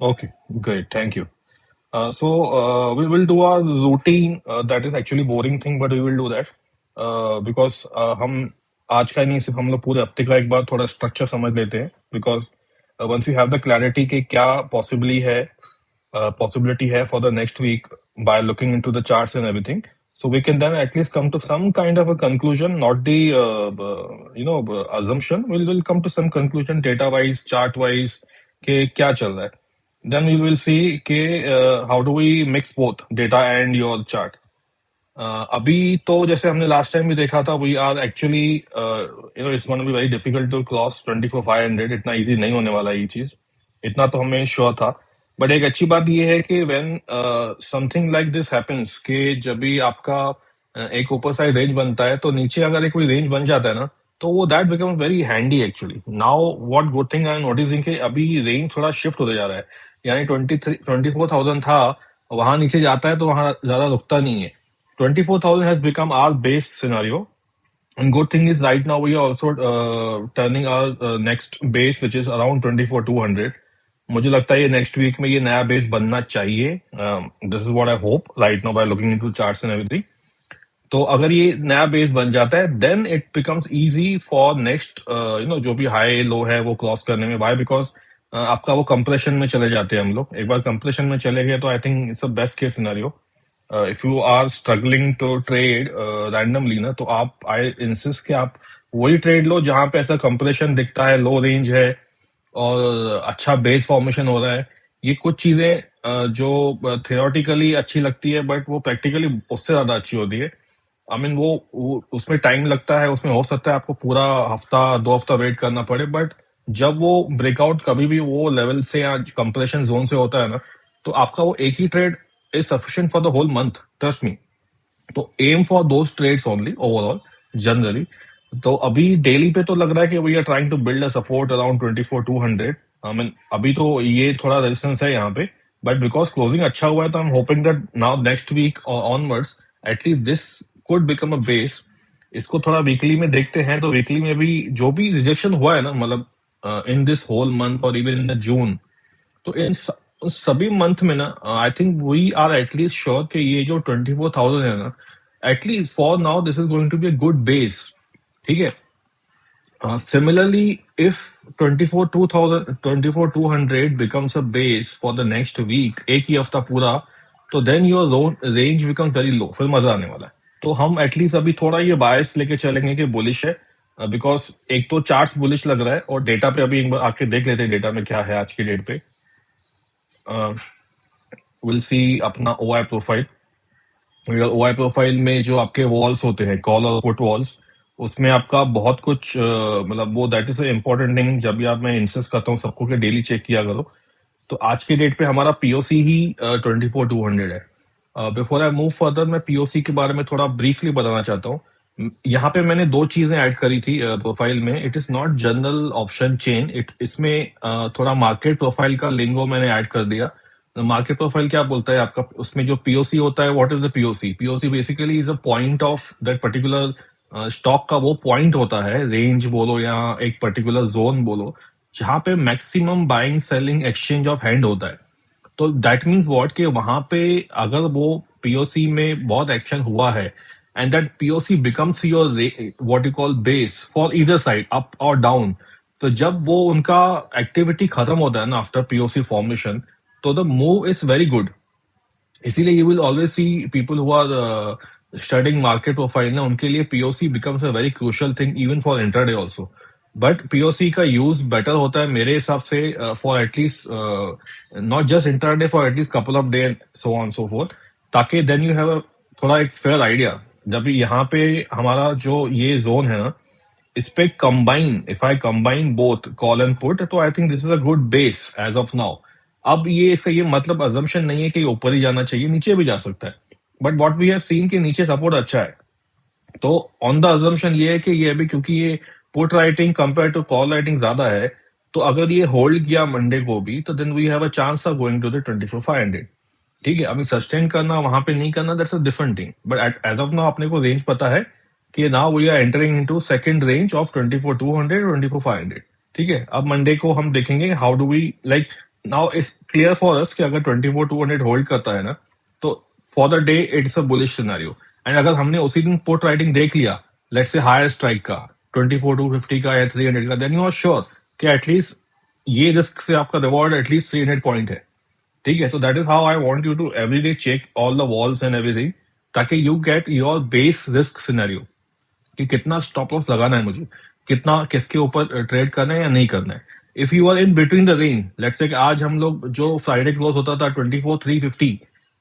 Okay, great. Thank you. We will do our routine. That is actually boring thing, but we will do that because हम आज का ही नहीं, सिर्फ हम लोग पूरे हफ्ते का एक बार थोड़ा स्ट्रक्चर समझ लेते हैं. Because once you have the clarity कि क्या possibility है for the next week by looking into the charts and everything, so we can then at least come to some kind of a conclusion, not the assumption. We'll come to some conclusion data wise, chart wise कि क्या चल रहा है. Then we will see कि how do we mix both data and your chart. अभी तो जैसे हमने लास्ट टाइम भी देखा था, we are actually it's gonna be very difficult to cross 24,500. इतना इजी नहीं होने वाला ये चीज, इतना तो हमें श्योर था. बट एक अच्छी बात ये है कि when something like this happens कि जब भी आपका एक ऊपर साइड रेंज बनता है, तो नीचे अगर एक कोई रेंज बन जाता है ना, तो वो that become very handy actually. Now what good thing I am noticing कि अभी रेंज थोड़ा शिफ्ट होते जा रहा है. यानी 24,000 था, वहां नीचे जाता है तो वहां ज्यादा रुकता नहीं है. 24,000 has become our base scenario. And good thing is right now we are also turning our next base which is around 24,200. मुझे लगता है ये नेक्स्ट वीक में ये नया बेस बनना चाहिए. This is what I hope right now by looking into charts and everything. तो अगर ये नया बेस बन जाता है, then it becomes easy for next जो भी हाई लो है वो क्रॉस करने में. वाई? बिकॉज आपका वो कंप्रेशन में चले जाते हैं हम लोग. एक बार कंप्रेशन में चले गए तो I think it's a best case scenario. If you are struggling to trade randomly ना, तो आप आई इंसिस्ट कि आप वही ट्रेड लो जहां पे ऐसा कंप्रेशन दिखता है, लो रेंज है और अच्छा बेस फॉर्मेशन हो रहा है. ये कुछ चीजें जो थियोरटिकली अच्छी लगती है, बट वो प्रैक्टिकली उससे ज्यादा अच्छी होती है. आई मीन वो उसमें टाइम लगता है, उसमें हो सकता है आपको पूरा हफ्ता 2 हफ्ता वेट करना पड़े, बट जब वो ब्रेकआउट कभी भी वो लेवल से या कंप्रेशन जोन से होता है ना, तो आपका वो एक ही trade is sufficient for the whole month, trust me. तो am for those trades only overall generally. तो अभी डेली पे तो लग रहा है कि we are trying to build a support around 24,200. I mean अभी तो ये थोड़ा रेजिस्टेंस है यहाँ पे, बट बिकॉज क्लोजिंग अच्छा हुआ है, तो I am hoping that now next week onwards at least this could become a base. इसको थोड़ा वीकली में देखते हैं. तो वीकली में भी जो भी रिजेक्शन हुआ है ना, मतलब इन दिस होल मंथ और इवन इन द जून, तो उन सभी मंथ में ना I think we are at least sure कि ये जो 24,000 है ना, at least for now this is going to be a good base. ठीक है. Similarly, if 24,200 becomes a base for the next week, एक ही हफ्ता पूरा, तो then your range becomes very low. फिर मजा आने वाला है. तो हम एटलीस्ट अभी थोड़ा ये बायस लेके चलेंगे कि बुलिश है, बिकॉज एक तो चार्ट्स बुलिश लग रहा है, और डेटा पे अभी एक बार आके देख लेते हैं डेटा में क्या है आज की डेट पे. विल सी अपना ओआई प्रोफाइल. ओआई प्रोफाइल में जो आपके वॉल्स होते हैं, कॉल और पुट वॉल्स, उसमें आपका बहुत कुछ मतलब वो दैट इज इंपॉर्टेंट थिंग. जब भी आप, मैं इंसिस्ट करता हूँ सबको कि डेली चेक किया करो. तो आज के डेट पे हमारा पीओसी ही 24,200 है. बिफोर आई मूव फर्दर, मैं पीओसी के बारे में थोड़ा ब्रीफली बताना चाहता हूँ. यहाँ पे मैंने दो चीजें ऐड करी थी प्रोफाइल में. It is not general option chain, इसमें थोड़ा मार्केट प्रोफाइल का लिंगो मैंने ऐड कर दिया. मार्केट प्रोफाइल क्या बोलता है आपका, उसमें जो पीओसी होता है, what is the POC? POC basically is a point of that particular stock का. वो पॉइंट होता है, रेंज बोलो या एक पर्टिकुलर जोन बोलो, जहां पे maximum buying selling exchange of hand होता है. तो दैट मीन्स व्हाट कि वहां पे अगर वो पीओसी में बहुत एक्शन हुआ है, and that POC becomes your what you call base for either side, up और डाउन. तो जब वो उनका एक्टिविटी खत्म होता है ना आफ्टर पीओसी फॉर्मेशन, तो the move is very good. इसीलिए you will always see people who are studying market profile ना, उनके लिए POC becomes a very crucial thing even for intraday also. But POC का यूज बेटर होता है मेरे हिसाब से for at least not just intraday, for at least couple of day so on so fourth, ताकि देन यू हैव थोड़ा एक fair idea. जब यहाँ पे हमारा जो ये जोन है ना, इस पे combine, if I combine both call and put, तो I think this is a good base as of now. अब ये इसका ये मतलब अजम्पशन नहीं है कि ऊपर ही जाना चाहिए, नीचे भी जा सकता है. But what we have seen कि नीचे सपोर्ट अच्छा है. तो ऑन द अजम्पशन ये है कि ये अभी, क्योंकि ये put writing compare to call writing ज्यादा है, तो अगर ये होल्ड किया मंडे को भी, तो then we have a chance of going to the 24,500. ठीक है. अभी सस्टेन करना, वहां पे नहीं करना, that's a different thing. But as of now अपने को रेंज पता है कि now we are entering into second range of 24,200, 24,500. ठीक है. अब मंडे को हम देखेंगे how do we like now it's clear for us कि अगर 24,200 होल्ड करता है ना, तो for the day it's a bullish scenario. And अगर हमने उसी दिन पुट राइटिंग देख लिया, लेट्स से हायर स्ट्राइक का 24,250 का या 300 का, देन यू आर श्योर कि एटलीस्ट ये रिस्क से आपका रिवॉर्ड एटलीस्ट 300 पॉइंट है। ठीक है, so that is how I want you to every day check all the walls and everything, ताकि you get your base risk scenario कि कितना स्टॉप लॉस लगाना है मुझे, कितना किसके ऊपर ट्रेड करना है या नहीं करना है। If you are in between the range, let's say आज हम लोग जो फ्राइडे क्लोज होता था 24,350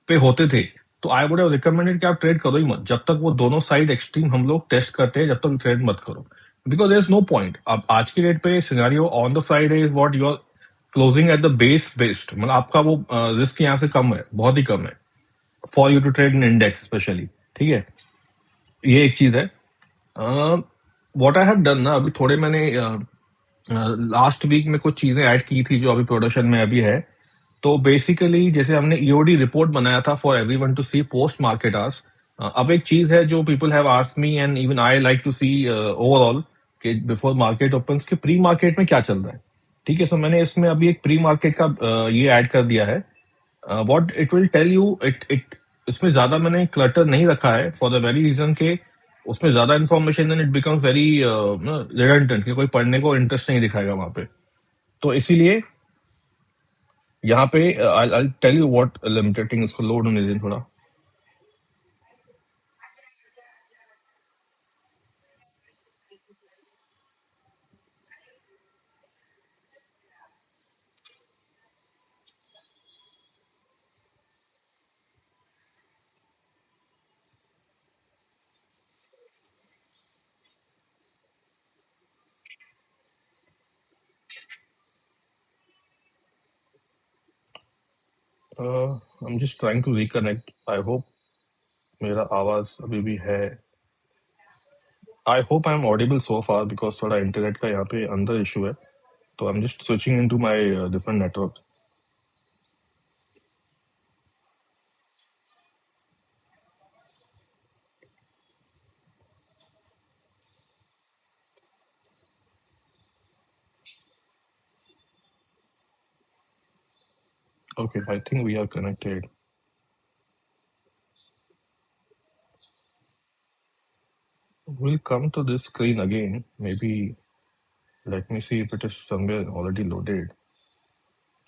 पे होते थे, तो आई वुड हैव रिकमेंडेड कि आप ट्रेड करो ही मत जब तक वो दोनों साइड एक्सट्रीम हम लोग टेस्ट करते हैं, जब तक ट्रेड मत करो, because there is no point. अब आज की डेट पे scenario on the Friday is what you are closing at the base based, मतलब आपका वो रिस्क यहाँ से कम है, बहुत ही कम है for you to trade in index specially. ठीक है, ये एक चीज है। व्हाट आई हैव डन ना, अभी थोड़े मैंने लास्ट वीक में कुछ चीजें ऐड की थी जो अभी प्रोडक्शन में अभी है। तो बेसिकली जैसे हमने ईओडी रिपोर्ट बनाया था for everyone to see post market hours. अब एक चीज है जो people have asked me and even I like to see overall कि बिफोर मार्केट ओपन्स के प्री मार्केट में क्या चल रहा है। ठीक है, सो मैंने इसमें अभी एक प्री मार्केट का ये ऐड कर दिया है। What it will tell you, it it इसमें ज्यादा मैंने क्लटर नहीं रखा है फॉर द वेरी रीजन के उसमें ज्यादा information then it becomes very redundant कि कोई पढ़ने को इंटरेस्ट नहीं दिखाएगा वहां पे। तो इसीलिए यहाँ पे I tell you what limited इसको लोड होने दें थोड़ा। I am just trying to reconnect, I hope मेरा आवाज अभी भी है। I hope I am audible so far because थोड़ा इंटरनेट का यहाँ पे अंदर इशू है, तो I am just switching into my different network. Okay, I think we are connected. We'll come to this screen again. Maybe let me see if it is somewhere already loaded.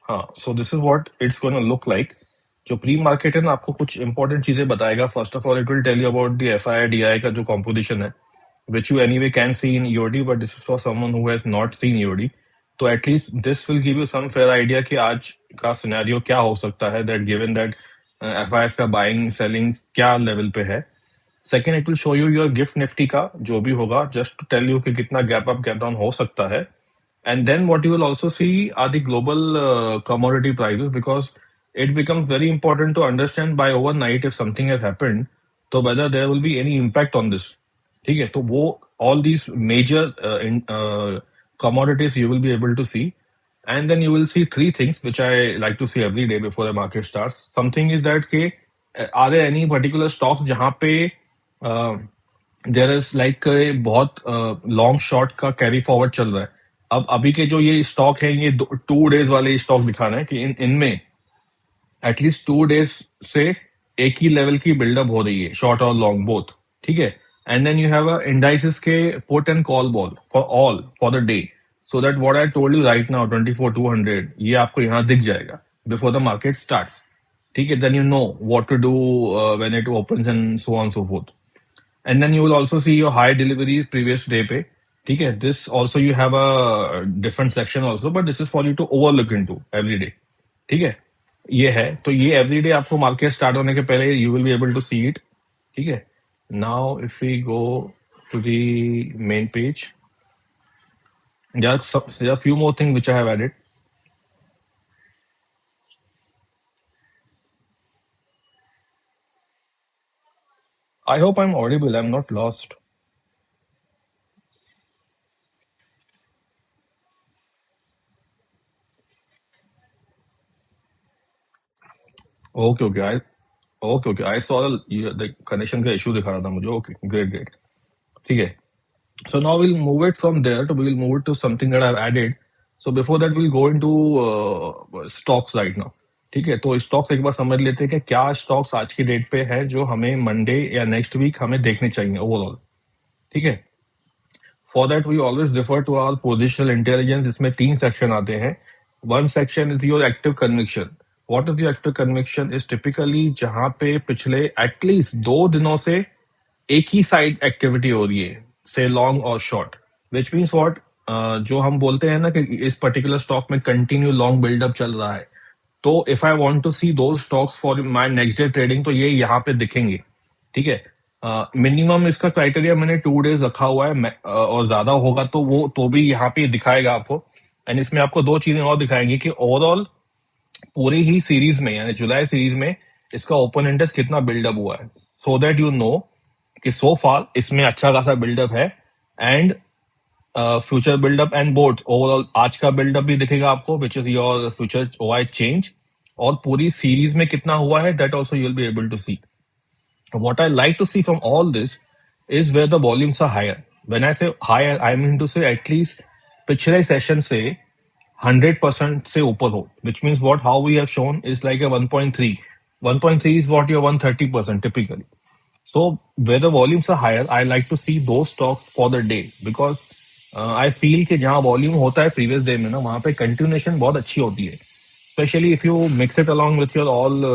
हाँ, so this is what it's gonna look like. जो pre market है ना, आपको कुछ important चीजें बताएगा। First of all it will tell you about the FI DI का जो कॉम्पोजिशन है, which you anyway can see in EOD, but this is for someone who has not seen EOD. तो at least this will give you some fair idea कि आज का scenario क्या हो सकता है, दैट गिवन दैट एफआईएस का बाइंग सेलिंग क्या लेवल पे है। Second, it will show you your GIFT Nifty का जो भी होगा, जस्ट टू टेल यू कि कितना गैप अप गैप डाउन हो सकता है। And then what you will also see are the global commodity prices, because it becomes very important to understand by overnight if something has happened, so whether there will be any impact on this. ठीक है, तो वो all these major commodities you will be able to see, and then you will see three things which I like to see every day before the market starts. Something is that के are there any particular stocks जहाँ पे there is like बहुत long short का carry forward चल रहा है। अब अभी के जो ये स्टॉक है, ये 2 डेज वाले स्टॉक दिखा रहे हैं कि इनमें एटलीस्ट 2 डेज से एक ही लेवल की बिल्डअप हो रही है, शॉर्ट और लॉन्ग बोथ। ठीक है, and then you have indices के put and call ball for all for the day, so that what I told you right now 24,200 ये आपको यहाँ दिख जाएगा बिफोर द मार्केट स्टार्ट्स। ठीक है, then you know what to do when it opens and so on so forth. And then you will also see your high deliveries previous day पे। ठीक है, this also you have a different section also, but this is for you to overlook into every day। ठीक है, ये है, तो ये every day आपको मार्केट स्टार्ट होने के पहले you will be able to see it। ठीक है, now if we go to the main page, there are few more things which I have added। I hope I'm audible, I'm not lost। Okay okay, I okay okay, I saw the connection का issue दिखा रहा था मुझे। Okay, great great. ठीक है, so now we'll move it from there to we'll move it to something that I've added, so before that will go into stocks right now. ठीक है, तो स्टॉक्स एक बार समझ लेते हैं कि क्या स्टॉक्स आज की डेट पे है जो हमें मंडे या नेक्स्ट वीक हमें देखने चाहिए ओवरऑल। ठीक है, for that we always refer to our positional intelligence. इसमें तीन सेक्शन आते हैं। One section is your active conviction. What is your active conviction is typically जहां पे पिछले एटलीस्ट 2 दिनों से एक ही साइड एक्टिविटी हो रही है, से लॉन्ग और शॉर्ट, विच मीन्स व्हाट, जो हम बोलते हैं ना कि इस पर्टिकुलर स्टॉक में कंटिन्यू लॉन्ग बिल्डअप चल रहा है। तो इफ आई वांट टू सी दो stocks for my next day trading तो ये यहाँ पे दिखेंगे। ठीक है, मिनिमम इसका क्राइटेरिया मैंने 2 डेज रखा हुआ है, और ज्यादा होगा तो वो तो भी यहाँ पे दिखाएगा आपको। एंड इसमें आपको दो चीजें और दिखाएंगी कि ओवरऑल पूरी ही सीरीज में यानी जुलाई सीरीज में इसका ओपन इंटरेस्ट कितना बिल्डअप हुआ है, सो दैट यू नो कि सो फार इसमें अच्छा खासा बिल्डअप है। And future buildup and both overall आज का बिल्डअप भी दिखेगा आपको, which is your future OI change, और पूरी सीरीज में कितना हुआ है that also you will be able to see. What I like to see from all this is where the volumes are higher. When I say higher, I mean to say at least पिछले session से 100% से ऊपर हो, which means what how we have shown is like a 1.3. 1.3 is what your 130% typically. So where the volumes are higher, I like to see those stocks for the day because I feel कि जहाँ volume होता है previous day में ना वहाँ पे continuation बहुत अच्छी होती है, especially if you mix it along with your all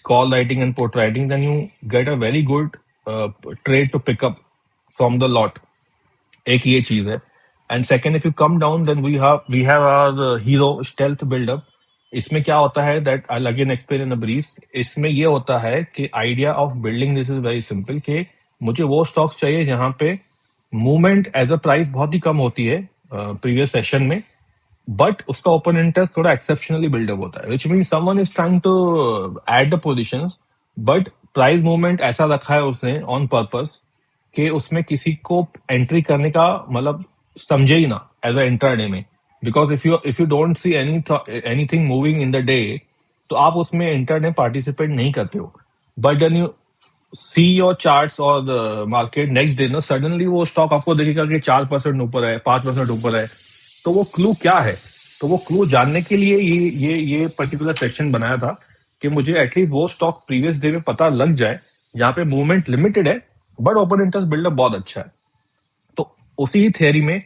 call writing and put writing, then you get a very good trade to pick up from the lot. एक ये चीज है। And second, if you come down then we have our hero stealth buildup. इसमें क्या होता है that I again explain in a brief. इसमें ये होता है कि idea of building this is very simple कि मुझे वो स्टॉक्स चाहिए जहां पे मूवमेंट एज अ प्राइस बहुत ही कम होती है प्रीवियस सेशन में, बट उसका ओपन इंटरेस्ट थोड़ा एक्सेप्शनली बिल्डअप होता है, which mean someone is trying to add the positions, but price movement ऐसा रखा है उसने ऑन पर्पस कि उसमें किसी को एंट्री करने का मतलब समझे ही ना एज अ इंट्राडे में। Because if you don't see anything moving in the day तो आप उसमें इंट्राडे पार्टिसिपेट नहीं करते हो। But then you see your charts और मार्केट नेक्स्ट डे ना सडनली वो स्टॉक आपको दिखेगा कि 4% ऊपर है, 5% ऊपर है। तो वो क्लू क्या है? तो वो क्लू जानने के लिए ये पर्टिकुलर सेक्शन बनाया था कि मुझे एटलीस्ट वो स्टॉक प्रीवियस डे में पता लग जाए जहां पे मूवमेंट लिमिटेड है बट ओपन इंटरेस्ट बिल्डअप बहुत अच्छा है। तो उसी ही थियरी में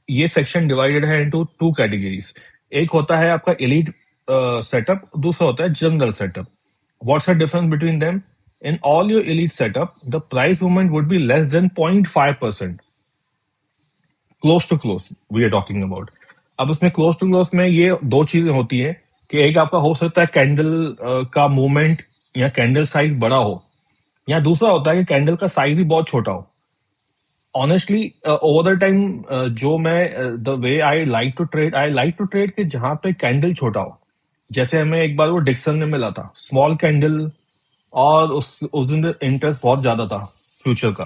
ये सेक्शन डिवाइडेड है इनटू 2 कैटेगरीज। एक होता है आपका एलीट सेटअप, दूसरा होता है general setup. What's the difference between them? In all your elite setup the price movement would be less than 0.5%, close to close we are talking about. अब उसमें क्लोज टू क्लोज में ये दो चीजें होती है कि एक आपका हो सकता है कैंडल का मूवमेंट या कैंडल साइज बड़ा हो, या दूसरा होता है कि कैंडल का साइज भी बहुत छोटा हो। ऑनेस्टली ओवर द टाइम जो मैं the way I like to trade कि जहां पे कैंडल छोटा हो। जैसे हमें एक बार वो डिक्सन में मिला था स्मॉल कैंडल, और उस दिन इंटरेस्ट बहुत ज्यादा था फ्यूचर का।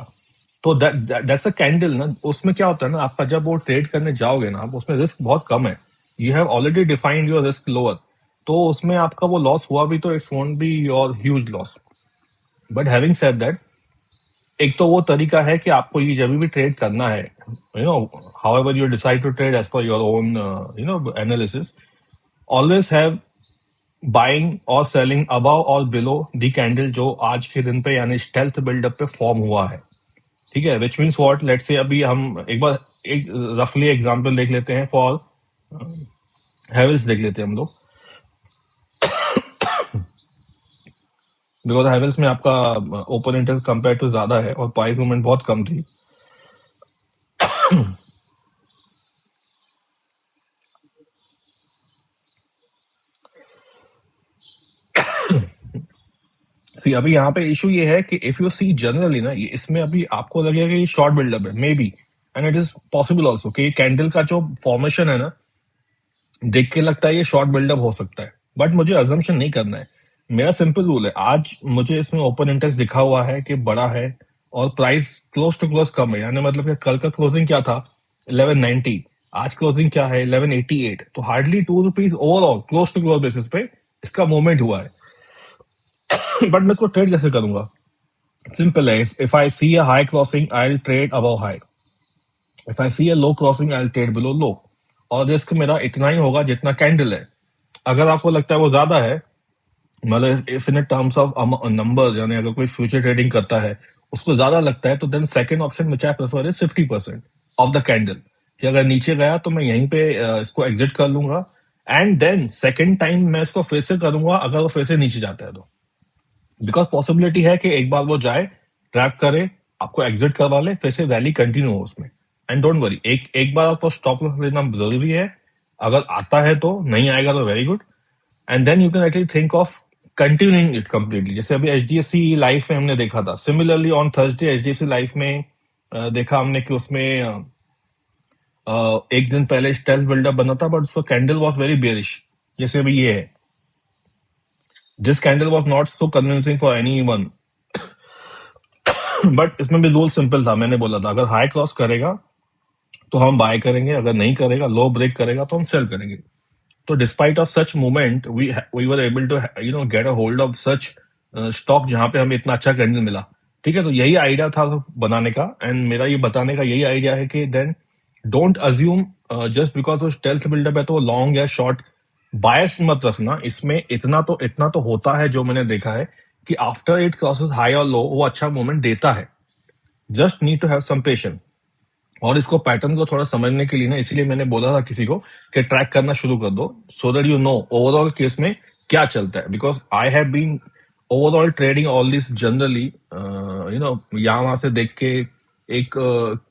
तो दैट्स अ कैंडल ना, उसमें क्या होता है ना, आपका जब वो ट्रेड करने जाओगे ना, आप उसमें रिस्क बहुत कम है। You have already defined your risk lower, तो उसमें आपका वो लॉस हुआ भी तो it's won't be your huge loss. But having said that, एक तो वो तरीका है कि आपको ये जब भी ट्रेड करना है, you know however you decide to trade as per your own analysis, always have buying और सेलिंग अबव और बिलो दी कैंडल जो आज के दिन पे यानी स्टेल्थ बिल्डअप पे फॉर्म हुआ है। ठीक है, which means what, let's say अभी हम एक बार एक रफली एग्जांपल देख लेते हैं फॉर हैवेल्स देख लेते हैं हम लोग। बिकॉज हैवेल्स में आपका ओपन इंटरेस्ट कंपेयर टू ज्यादा है और प्राइस मूवमेंट बहुत कम थी। सी अभी यहाँ पे इशू ये है कि इफ यू सी जनरली ना, ये इसमें अभी आपको लगेगा कि ये शॉर्ट बिल्डअप है may be, and it is possible also कि कैंडल का जो फॉर्मेशन है ना, देख के लगता है ये शॉर्ट बिल्डअप हो सकता है, बट मुझे अजम्पशन नहीं करना है। मेरा सिंपल रूल है, आज मुझे इसमें ओपन इंटरेस्ट दिखा हुआ है कि बड़ा है और प्राइस क्लोज टू क्लोज कम है, यानी मतलब कि कल का क्लोजिंग क्या था 1190, आज क्लोजिंग क्या है 1188, तो hardly ₹2 overall close to close basis पे इसका मूवमेंट हुआ है। बट मैं इसको ट्रेड कैसे करूंगा? सिंपल है, if I see a high crossing I will trade above high, if I see a low crossing I will trade below low. और रिस्क मेरा इतना ही होगा जितना कैंडल है। अगर आपको लगता है वो ज्यादा है, मतलब if in terms of number, यानी अगर कोई फ्यूचर ट्रेडिंग करता है उसको ज्यादा लगता है, तो then second option which I prefer is 50% of the candle, कि अगर नीचे गया तो मैं यहीं पे इसको एग्जिट कर लूंगा, एंड देन सेकंड टाइम मैं इसको फिर से करूंगा अगर वो फिर से नीचे जाता है तो। बिकॉज पॉसिबिलिटी है कि एक बार वो जाए, ट्रैप करे, आपको एग्जिट करवा ले, फिर से रैली कंटिन्यू हो उसमें। एंड डोंट वरी, एक एक बार आपको स्टॉप लॉस लेना जरूरी है। अगर आता है तो, नहीं आएगा तो very good. And then you can actually think of continuing it completely. जैसे अभी एचडीएफसी लाइफ में हमने देखा था, similarly on Thursday HDFC Life में देखा हमने कि उसमें एक दिन पहले स्टेल्थ बिल्डअप बना था, बट उसका कैंडल वॉज वेरी बेरिश। जैसे अभी ये है, this candle was not so convincing for any one, but इसमें भी रूल सिंपल था। मैंने बोला था अगर हाई क्रॉस करेगा तो हम बाय करेंगे, अगर नहीं करेगा, लो ब्रेक करेगा तो हम सेल करेंगे। तो despite of such movement we were able to get a hold of such stock जहां पे हमें इतना अच्छा कैंडल मिला। ठीक है, तो यही आइडिया था बनाने का, एंड मेरा ये बताने का यही आइडिया है कि then don't assume just because वो स्टेल्थ बिल्डअप है तो लॉन्ग या शॉर्ट बायस मत रखना। इसमें इतना तो होता है, जो मैंने देखा है कि आफ्टर इट क्रॉसेस हाई और लो वो अच्छा मूवमेंट देता है। Just need to have some patience. और इसको पैटर्न को थोड़ा समझने के लिए ना, इसीलिए मैंने बोला था किसी को कि ट्रैक करना शुरू कर दो, so that you know overall case में क्या चलता है। Because I have been overall trading all this generally, यहाँ वहां से देख के एक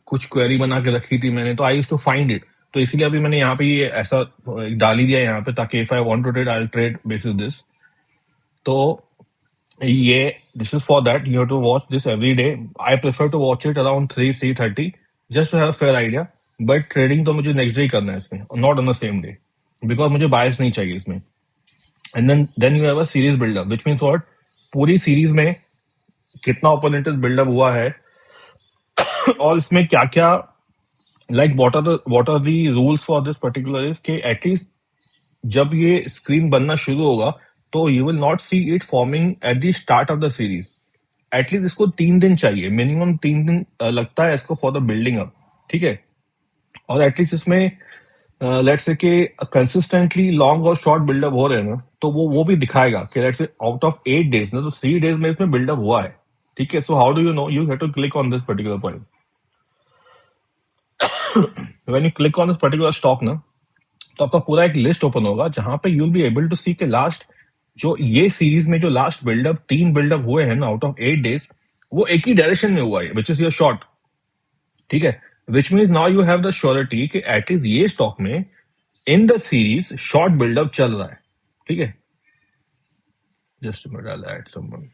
कुछ क्वेरी बना के रखी थी मैंने, तो I used to find it. तो इसीलिए अभी मैंने यहाँ पे ये ऐसा डाल ही दिया यहाँ पे, ताकि if I want to trade I trade basis this. तो ये this is for that you have to watch this every day. I prefer to watch it around 3-3:30 just to have fair idea. But trading तो मुझे next day ही करना है इसमें, not on the same day, because मुझे bias नहीं चाहिए इसमें। And then you have a series buildup, which means what, पूरी सीरीज में कितना ओपोनेंट बिल्डअप हुआ है और इसमें क्या क्या, like what are the rules for this particular is के एटलीस्ट जब ये स्क्रीन बनना शुरू होगा तो you will not see it forming at the start of the series. At least इसको 3 दिन चाहिए, मिनिमम 3 दिन लगता है इसको फॉर द बिल्डिंग अप। ठीक है, और एटलीस्ट इसमें लेट्स से कि कंसिस्टेंटली लॉन्ग और शॉर्ट बिल्डअप हो रहे हैं ना, तो वो भी दिखाएगा कि लेट्स से आउट ऑफ 8 डेज ना, तो 3 डेज में इसमें बिल्डअप हुआ है। ठीक है, so how do you know, you have to click on this particular point. When you click on this particular stock ना, तो आपका पूरा एक लिस्ट ओपन होगा जहां पे you will be able to see के लास्ट, जो ये सीरीज में जो लास्ट बिल्डअप 3 बिल्डअप हुए हैं ना आउट ऑफ 8 डेज, वो एक ही डायरेक्शन में हुआ है, विच इज योर शॉर्ट। ठीक है, which means now you have the surety कि एटलीस्ट ये स्टॉक में in the series short buildup चल रहा है। ठीक है, just minute, I will add someone.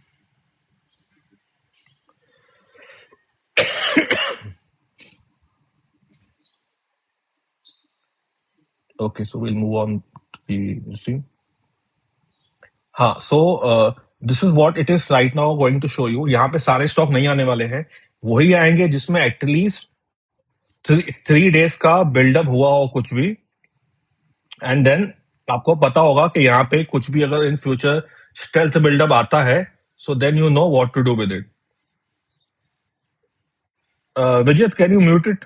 Okay, so will move on to हाँ, so this is what it is right now going to show you. यहाँ पे सारे स्टॉक नहीं आने वाले हैं, वही आएंगे जिसमें एटलीस्ट 3 डेज का बिल्डअप हुआ हो कुछ भी। एंड देन आपको पता होगा कि यहाँ पे कुछ भी अगर इन फ्यूचर स्टेल्थ बिल्डअप आता है, so then you know what to do with it. Vijay, can you mute it?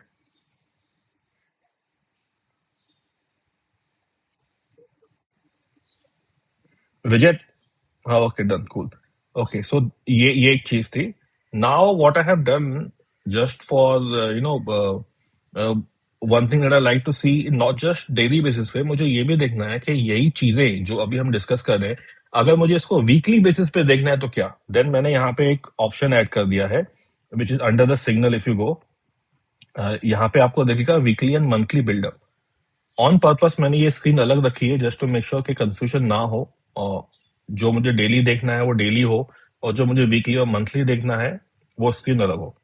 Vijay, हाँ, okay, done, cool. Okay, so ये एक चीज थी। Now what I have done, just for one thing that I like to see, not just daily basis पे, मुझे ये भी देखना है कि यही चीजें जो अभी हम डिस्कस कर रहे हैं, अगर मुझे इसको वीकली बेसिस पे देखना है तो क्या। देन मैंने यहाँ पे एक ऑप्शन ऐड कर दिया है which is under the signal. If you go, यहाँ पे आपको देखेगा weekly and monthly buildup. On purpose मैंने ये स्क्रीन अलग रखी है जस्ट टू मेक श्योर कि कंफ्यूजन ना हो, और जो मुझे डेली देखना है वो डेली हो, और जो मुझे वीकली और मंथली देखना है वो स्क्रीन अलग हो।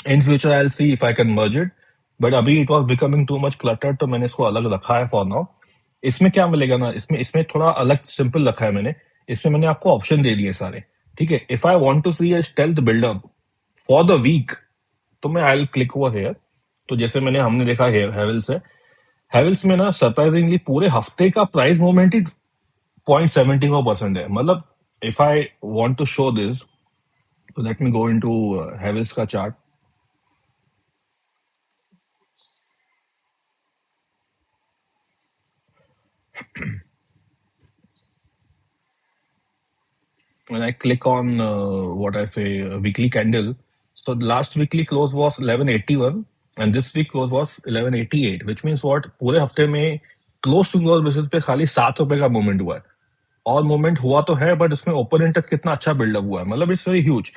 In future I see if I can merge it, but अभी it was becoming too much clutter, तो मैंने इसको अलग रखा है फॉर नाउ। इसमें क्या मिलेगा ना, इसमें इसमें थोड़ा अलग सिंपल रखा है मैंने। इसमें मैंने आपको ऑप्शन दे दिए सारे। ठीक है, if I want to see a stealth buildup for the week, तो मैं I will click over here. तो जैसे हमने देखा हेवल्स है, हेवल्स में ना सरप्राइजिंगली पूरे हफ्ते का प्राइस मूवमेंट ही 0.74% है। मतलब if I want to show this, तो let me go into Havells का chart. when I click on what I say weekly candle, so the last weekly close was 1181 and this week close was 1188, which means what पूरे हफ्ते में close to close basis पे खाली 7 रुपए का movement हुआ है. और मूवमेंट हुआ तो है बट इसमें ओपन इंटरेस्ट कितना अच्छा बिल्डअप हुआ है, मतलब it's very huge.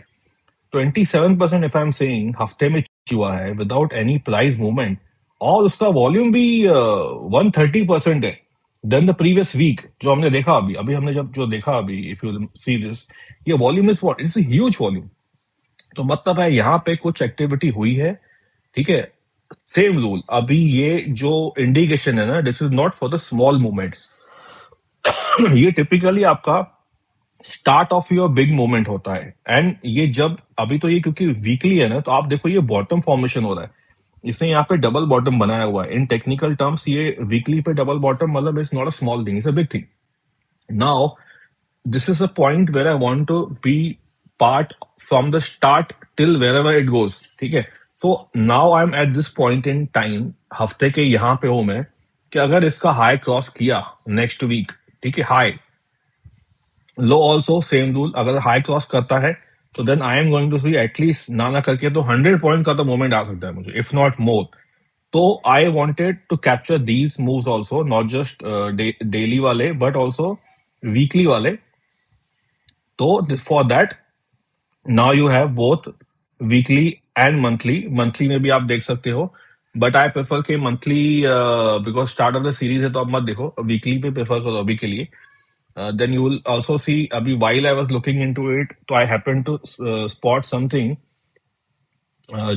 27% if I am saying हफ्ते में हुआ है विदाउट एनी प्राइस मूवमेंट, और उसका वॉल्यूम भी 130% है देन द प्रीवियस वीक जो हमने देखा. अभी अभी हमने जब जो देखा अभी, इफ यू सी दिस, ये volume is what, it's huge volume. तो मतलब है यहाँ पे कुछ एक्टिविटी हुई है. ठीक है, सेम रूल. अभी ये जो इंडिकेशन है ना, this is not for the small movement. ये टिपिकली आपका start of your big moment होता है. एंड ये जब अभी तो ये क्योंकि वीकली है ना, तो आप देखो ये बॉटम फॉर्मेशन हो रहा है. इसने यहाँ पे डबल बॉटम बनाया हुआ है. इन टेक्निकल टर्म्स ये वीकली पे डबल बॉटम मतलब it's not a small thing, it's a big thing. Now this is a point where I want to be part from the start till wherever it goes. ठीक है, so now I am at this point in time, हफ्ते के यहाँ पे हूं मैं, कि अगर इसका हाई क्रॉस किया नेक्स्ट वीक, ठीक है, हाई लो ऑल्सो सेम रूल, अगर हाई क्रॉस करता है तो then I am going to see at least ना ना करके तो 100 पॉइंट का तो मोमेंट आ सकता है मुझे, इफ नॉट मोर. तो I wanted to capture these moves also, not just daily वाले बट ऑल्सो वीकली वाले. तो for that now you have both weekly and monthly. Monthly में भी आप देख सकते हो बट आई प्रेफर के monthly, because start of the series है तो आप मत देखो, वीकली पे प्रेफर करो अभी के लिए. Then you will also see अभी while I was looking into it तो I happened to spot something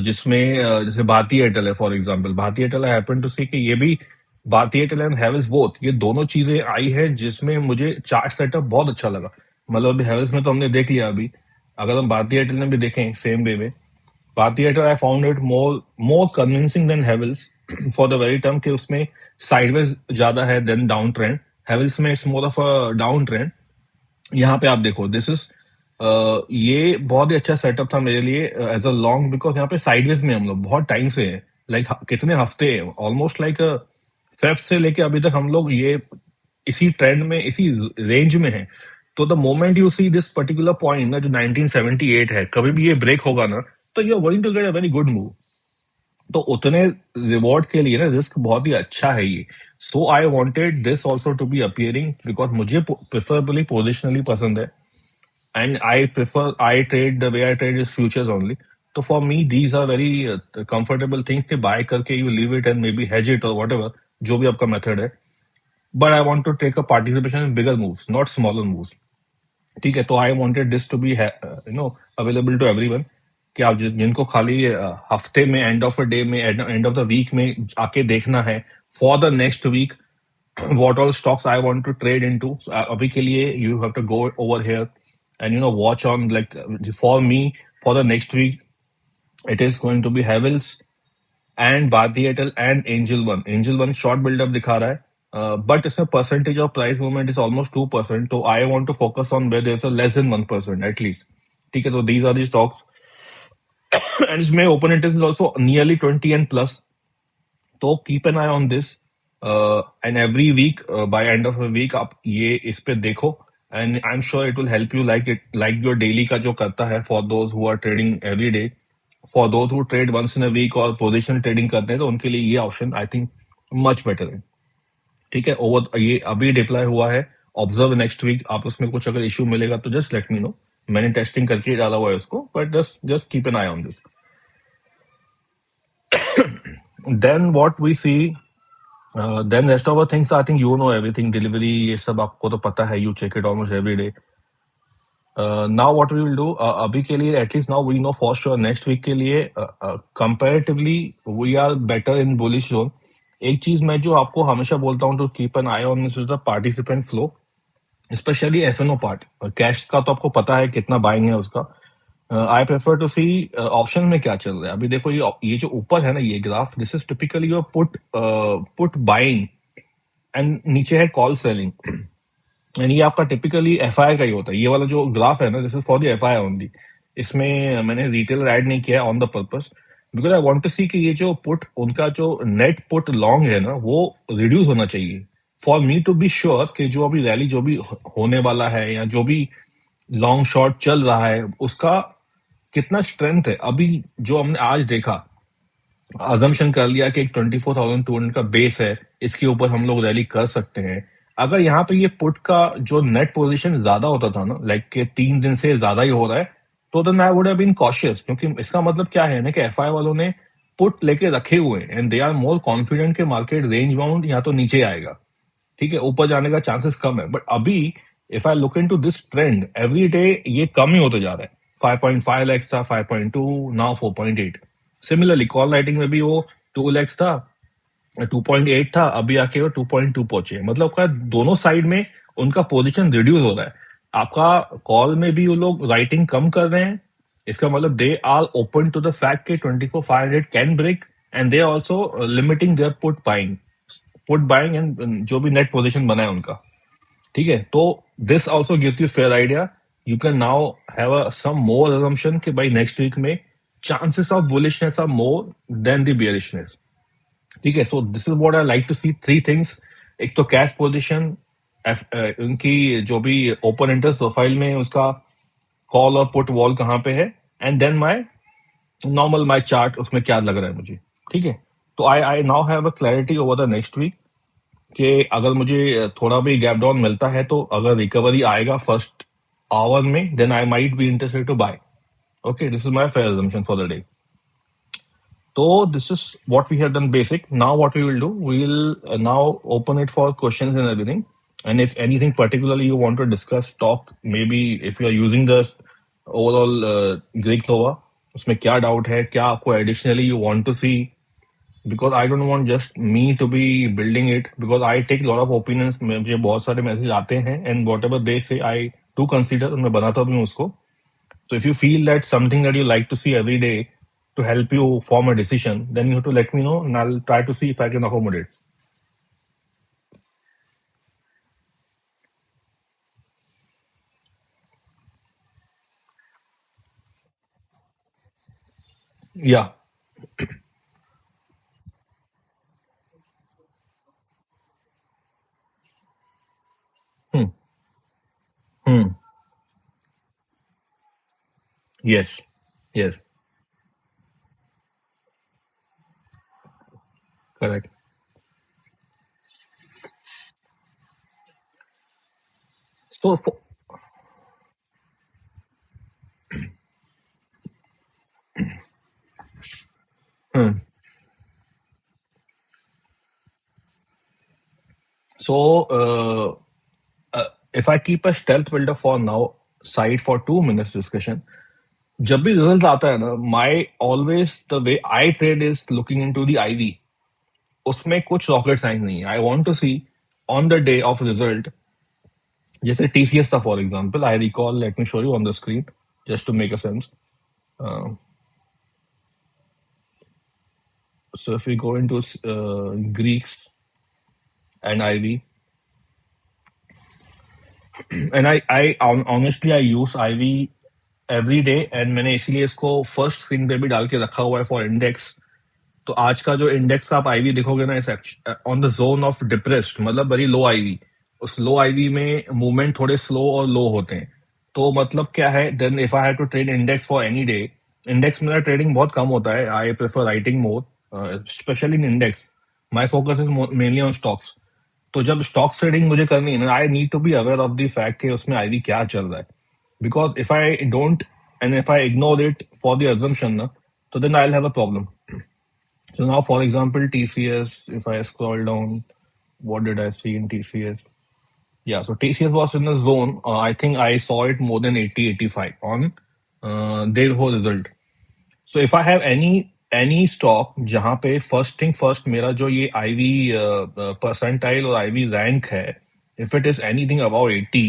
जिसमें जैसे भारती एयरटेल है for example. Bharti Airtel I happen to see कि ये भी भारती एयरटेल एंड हैवेल्स बोथ, ये दोनों चीजें आई है जिसमें मुझे चार्ट सेटअप बहुत अच्छा लगा. मतलब अभी हैवेल्स में तो हमने देख लिया. अभी अगर हम भारती एयरटेल में भी देखें सेम वे में, Bharti Airtel I found it more convincing than Havells for the very term कि उसमें साइडवेज ज्यादा है देन डाउन ट्रेंड. हैवेल्स में it's more of a down trend. यहाँ पे आप देखो दिस इज ये बहुत ही अच्छा सेटअप था मेरे लिए एज अ लॉन्ग, बिकॉज यहाँ पे साइडवेज में हम लोग बहुत टाइम से हैं, लाइक कितने हफ्ते, ऑलमोस्ट लाइक फेब से लेके अभी तक हम लोग ये इसी ट्रेंड में इसी रेंज में है. तो the moment you see this particular point ना जो 1978 है, कभी भी ये ब्रेक होगा ना तो you are going to get a very good move. तो उतने रिवॉर्ड के लिए ना रिस्क बहुत ही अच्छा है ये. So I wanted this also to be appearing because मुझे प्रिफरेबली पोजिशनली पसंद है. And I prefer I trade the way I trade is futures only. तो for me these are very comfortable things कि buy करके you leave it and maybe hedge it और whatever जो भी आपका method है. But I want to take a participation in bigger moves, not smaller moves. ठीक है, तो I wanted this to be available to everyone कि आप जिनको खाली हफ्ते में एंड ऑफ अ डे में एंड ऑफ द वीक में आके देखना है for the next week what all stocks I want to trade into. So, अभी के लिए you have to go over here and watch on, like for me for the next week it is going to be Havells and Bharti Airtel and Angel One. Angel One short build up दिखा रहा है, but इसमें percentage of price movement is almost 2%. तो I want to focus on where there's a less than 1% at least. ठीक है, तो these are the stocks and इसमें open interest is also nearly 20 and plus. तो keep an eye on this and every week by end of the week आप ये इस पे देखो and I am sure it will help you like your daily का जो करता है for those who are trading every day. For those who trade once in a week और पोजिशनल ट्रेडिंग करते हैं तो उनके लिए ये option I think much better है. ठीक है, ओवर ये अभी डिप्लॉय हुआ है. ऑब्जर्व नेक्स्ट वीक, आप उसमें कुछ अगर इशू मिलेगा तो जस्ट लेट मी नो. मैंने टेस्टिंग करके डाला हुआ है उसको, but just keep an eye on this. Then what we see, then rest of the things I think you know everything, delivery ये सब आपको तो पता है, you check it almost every day. Now what we will do, अभी के लिए at least now we know for sure next week के लिए comparatively we are better in bullish zone. एक चीज मैं जो आपको हमेशा बोलता हूँ to keep an eye on is the participant flow, specially F n O part. Cash का तो आपको पता है कितना बाइंग है उसका. I prefer to see option में क्या चल रहा है. अभी देखो ये जो ऊपर है ना ये graph, this is typically your put buying and नीचे है कॉल सेलिंग. एंड ये आपका टिपिकली एफआई का ही होता है. ये वाला जो ग्राफ है ना this is for the FI only. इसमें मैंने रिटेल ऐड नहीं किया on the purpose because I want to see कि ये जो पुट उनका जो नेट पुट लॉन्ग है ना वो रिड्यूस होना चाहिए for me to be sure कि जो अभी रैली जो भी होने वाला है या जो भी लॉन्ग शॉर्ट चल रहा है, उसका कितना स्ट्रेंथ है। अभी जो हमने आज देखा, अजम्पशन कर लिया कि एक 24,200 का बेस है, इसके ऊपर हम लोग रैली कर सकते हैं। अगर यहाँ पे ये पुट का जो नेट पोजीशन ज्यादा होता था ना, लाइक के 3 दिन से ज्यादा ही हो रहा है, तो then I would have been cautious, क्योंकि इसका मतलब क्या है ना कि एफआई वालों ने पुट लेके रखे हुए हैं and they are more confident के मार्केट रेंज बाउंड या तो नीचे आएगा। ठीक है, ऊपर जाने का चांसेस कम है, बट अभी if I look into this trend, every day ये कम ही होते जा रहा है। 5.5 लैक्स था, 5.2, नाउ 4.8। सिमिलरली कॉल राइटिंग में भी वो 2 लैक्स था, 2.8 था, अभी आके वो 2.2 पहुंचे। मतलब क्या, दोनों साइड में उनका पोजीशन रिड्यूस हो रहा है। आपका कॉल में भी वो लोग राइटिंग कम कर रहे हैं, इसका मतलब they are open to the fact कि 24,500 can break, and they are also limiting their put buying and जो भी नेट पोजीशन बना है उनका। ठीक है, तो this also gives you fair idea. You can now have some more assumption कि भाई नेक्स्ट वीक में chances of bullishness are more than the bearishness. ठीक है, so this is what I like to see, three things. एक तो cash position, उनकी जो भी ओपन इंटरेस्ट प्रोफाइल में उसका कॉल और पुट वॉल कहाँ पे है, and then my normal my chart, उसमें क्या लग रहा है मुझे। ठीक है, तो I I now have a clarity over the next week कि अगर मुझे थोड़ा भी गैप डाउन मिलता है, तो अगर रिकवरी आएगा फर्स्ट आवर में, then I might be interested to buy. Okay, this is my fair assumption for the day. So this is what we have done basic. Now what we will do, we will now open it for questions and everything. And if anything particularly you want to discuss, talk, maybe if you are using the overall Greek Clover, उसमें क्या doubt है, क्या आपको additionally you want to see, because I don't want just me to be building it, because I take a lot of opinions, मुझे बहुत सारे message आते हैं, and whatever they say I do consider, मैं बनाता भी हूँ उसको। So if you feel that something that you like to see every day to help you form a decision, then you have to let me know and I'll try to see if I can accommodate. Yeah. Hmm. Hmm. Yes. Yes. Correct. So, hmm. So if I keep a stealth builder for now side for 2 minutes discussion, जब भी result आता है ना, my always the way I trade is looking into the IV. उसमें कुछ rocket science नहीं है। I want to see on the day of result, जैसे टीसीएस था for example, I recall, let me show you on the screen just to make a sense. So if we go into Greeks and IV, and honestly I use IV every day, and मैंने इसीलिए इसको first screen पे भी डाल के रखा हुआ है फॉर इंडेक्स। तो आज का जो इंडेक्स का आप आईवी देखोगे ना, is on the zone of depressed, मतलब वेरी लो आईवी। उस लो आईवी में मूवमेंट थोड़े स्लो और लो होते हैं। तो मतलब क्या है, then if I have to trade index for any day, index मेरा ट्रेडिंग बहुत कम होता है, I prefer writing more, specially in index. My focus is mainly on stocks. तो जब स्टॉक्स ट्रेडिंग मुझे करनी है ना, I need to be aware of the fact कि उसमें आईवी क्या चल रहा है, because if I don't and if I ignore it for the assumption ना, तो then I will have a problem. So now, for example, TCS, if I scroll down, what did I see in TCS? Yeah, so TCS was in the zone. I think I saw it more than 80, 85 on their whole result. So if I have any stock जहाँ पे first thing first मेरा जो ये IV percentile और IV rank है, if it is anything above 80,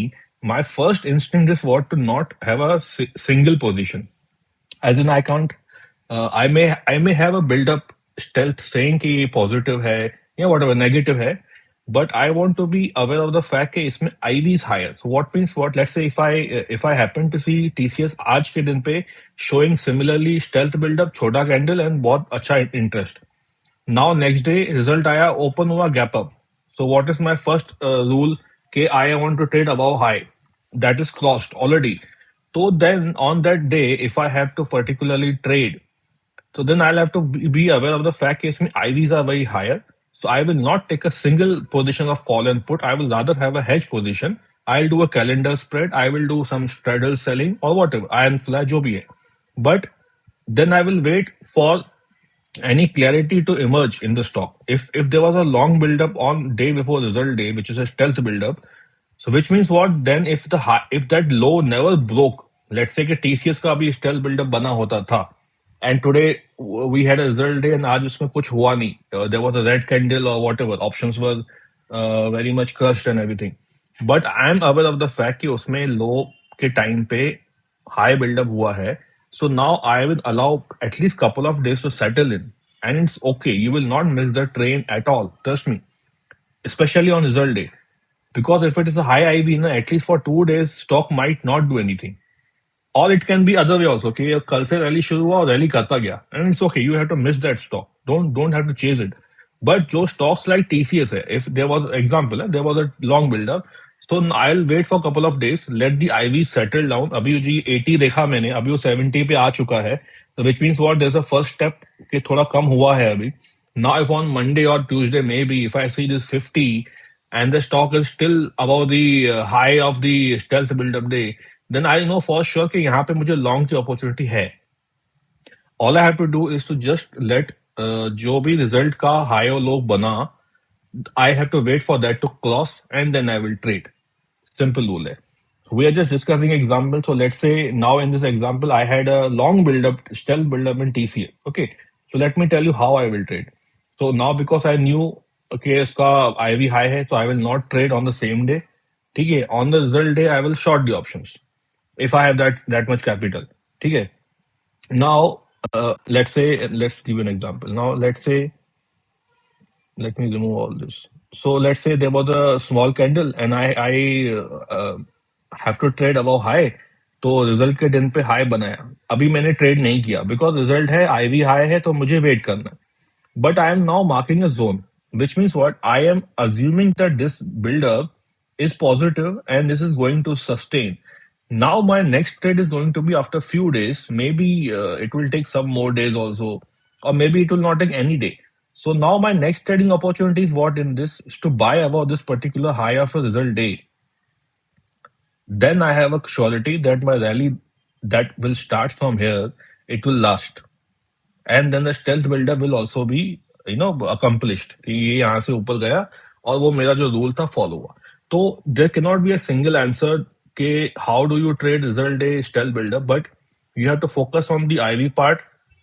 my first instinct is what, to not have a single position. As in I can't, I may have a build up stealth saying कि ये positive है या whatever negative है, but I want to be aware of the fact कि इसमें IV is higher. So what means what? Let's say if I happen to see TCS आज के दिन पे showing similarly stealth build up, छोटा candle and बहुत अच्छा interest. Now next day result आया, open हुआ gap up. So what is my first rule कि I want to trade above high. that is crossed already. So then on that day, if I have to particularly trade, so then I'll have to be aware of the fact case mein IVs are very higher. So I will not take a single position of call and put. I will rather have a hedge position. I'll do a calendar spread. I will do some straddle selling or whatever. Iron fly, jo bhi hai. But then I will wait for any clarity to emerge in the stock. If there was a long build up on day before result day, which is a stealth build up, so which means what? Then if the high, if that low never broke, let's say कि TCS का भी stealth build up बना होता था, and today we had a result day and आज उसमें कुछ हुआ नहीं. There was a red candle or whatever. Options were very much crushed and everything. But I am aware of the fact कि उसमें low के time पे high build up हुआ है. So now I will allow at least couple of days to settle in, and it's okay. You will not miss the train at all. Trust me, especially on result day. Because if it is a high IV, na, at least for 2 days, stock might not do anything. Or it can be other way also. Okay, कल से rally शुरू हुआ और rally करता गया, and it's okay. You have to miss that stock. Don't have to chase it. But जो stocks like TCS है, if there was example, there was a long build up. So I'll wait for a couple of days, let the IV settle down. अभी जी 80 देखा मैंने, अभी वो 70 पे आ चुका है. So which means what? There's a first step कि थोड़ा कम हुआ है अभी. Now if on Monday or Tuesday maybe if I see this 50 and the stock is still above the high of the stealth build up day, then I know for sure कि यहाँ पे मुझे long की opportunity है. All I have to do is to just let जो भी result का high or low बना, I have to wait for that to cross and then I will trade. Simple rule hai. We are just discussing example. So let's say now in this example, I had a long build up, stealth build up in TCS. Okay. So let me tell you how I will trade. So now because I knew, okay, iska IV high hai, so I will not trade on the same day. Okay. On the result day, I will short the options if I have that much capital. Okay. Now, let's say, let's give you an example. Now, let's say let me remove all this. So let's say there was a small candle and I have to trade above high. तो result के दिन पे high बनाया, अभी मैंने trade नहीं किया because result है आईवी हाई है तो मुझे वेट करना है. But I am now marking a zone, which means what? I am assuming that this build-up is positive and this is going to sustain. Now my next trade is going to be after few days. Maybe it will take some more days also, or maybe it will not take any day. So now my next trading opportunity is what in this is to buy above this particular high of a result day. Then I have a surety that my rally that will start from here, it will last. And then the stealth buildup will also be accomplished कि ये यहाँ से ऊपर गया और वो मेरा जो रूल था फॉलो हुआ. तो there can not be a single answer के how do you trade result day stealth buildup, but you have to focus on the IV part.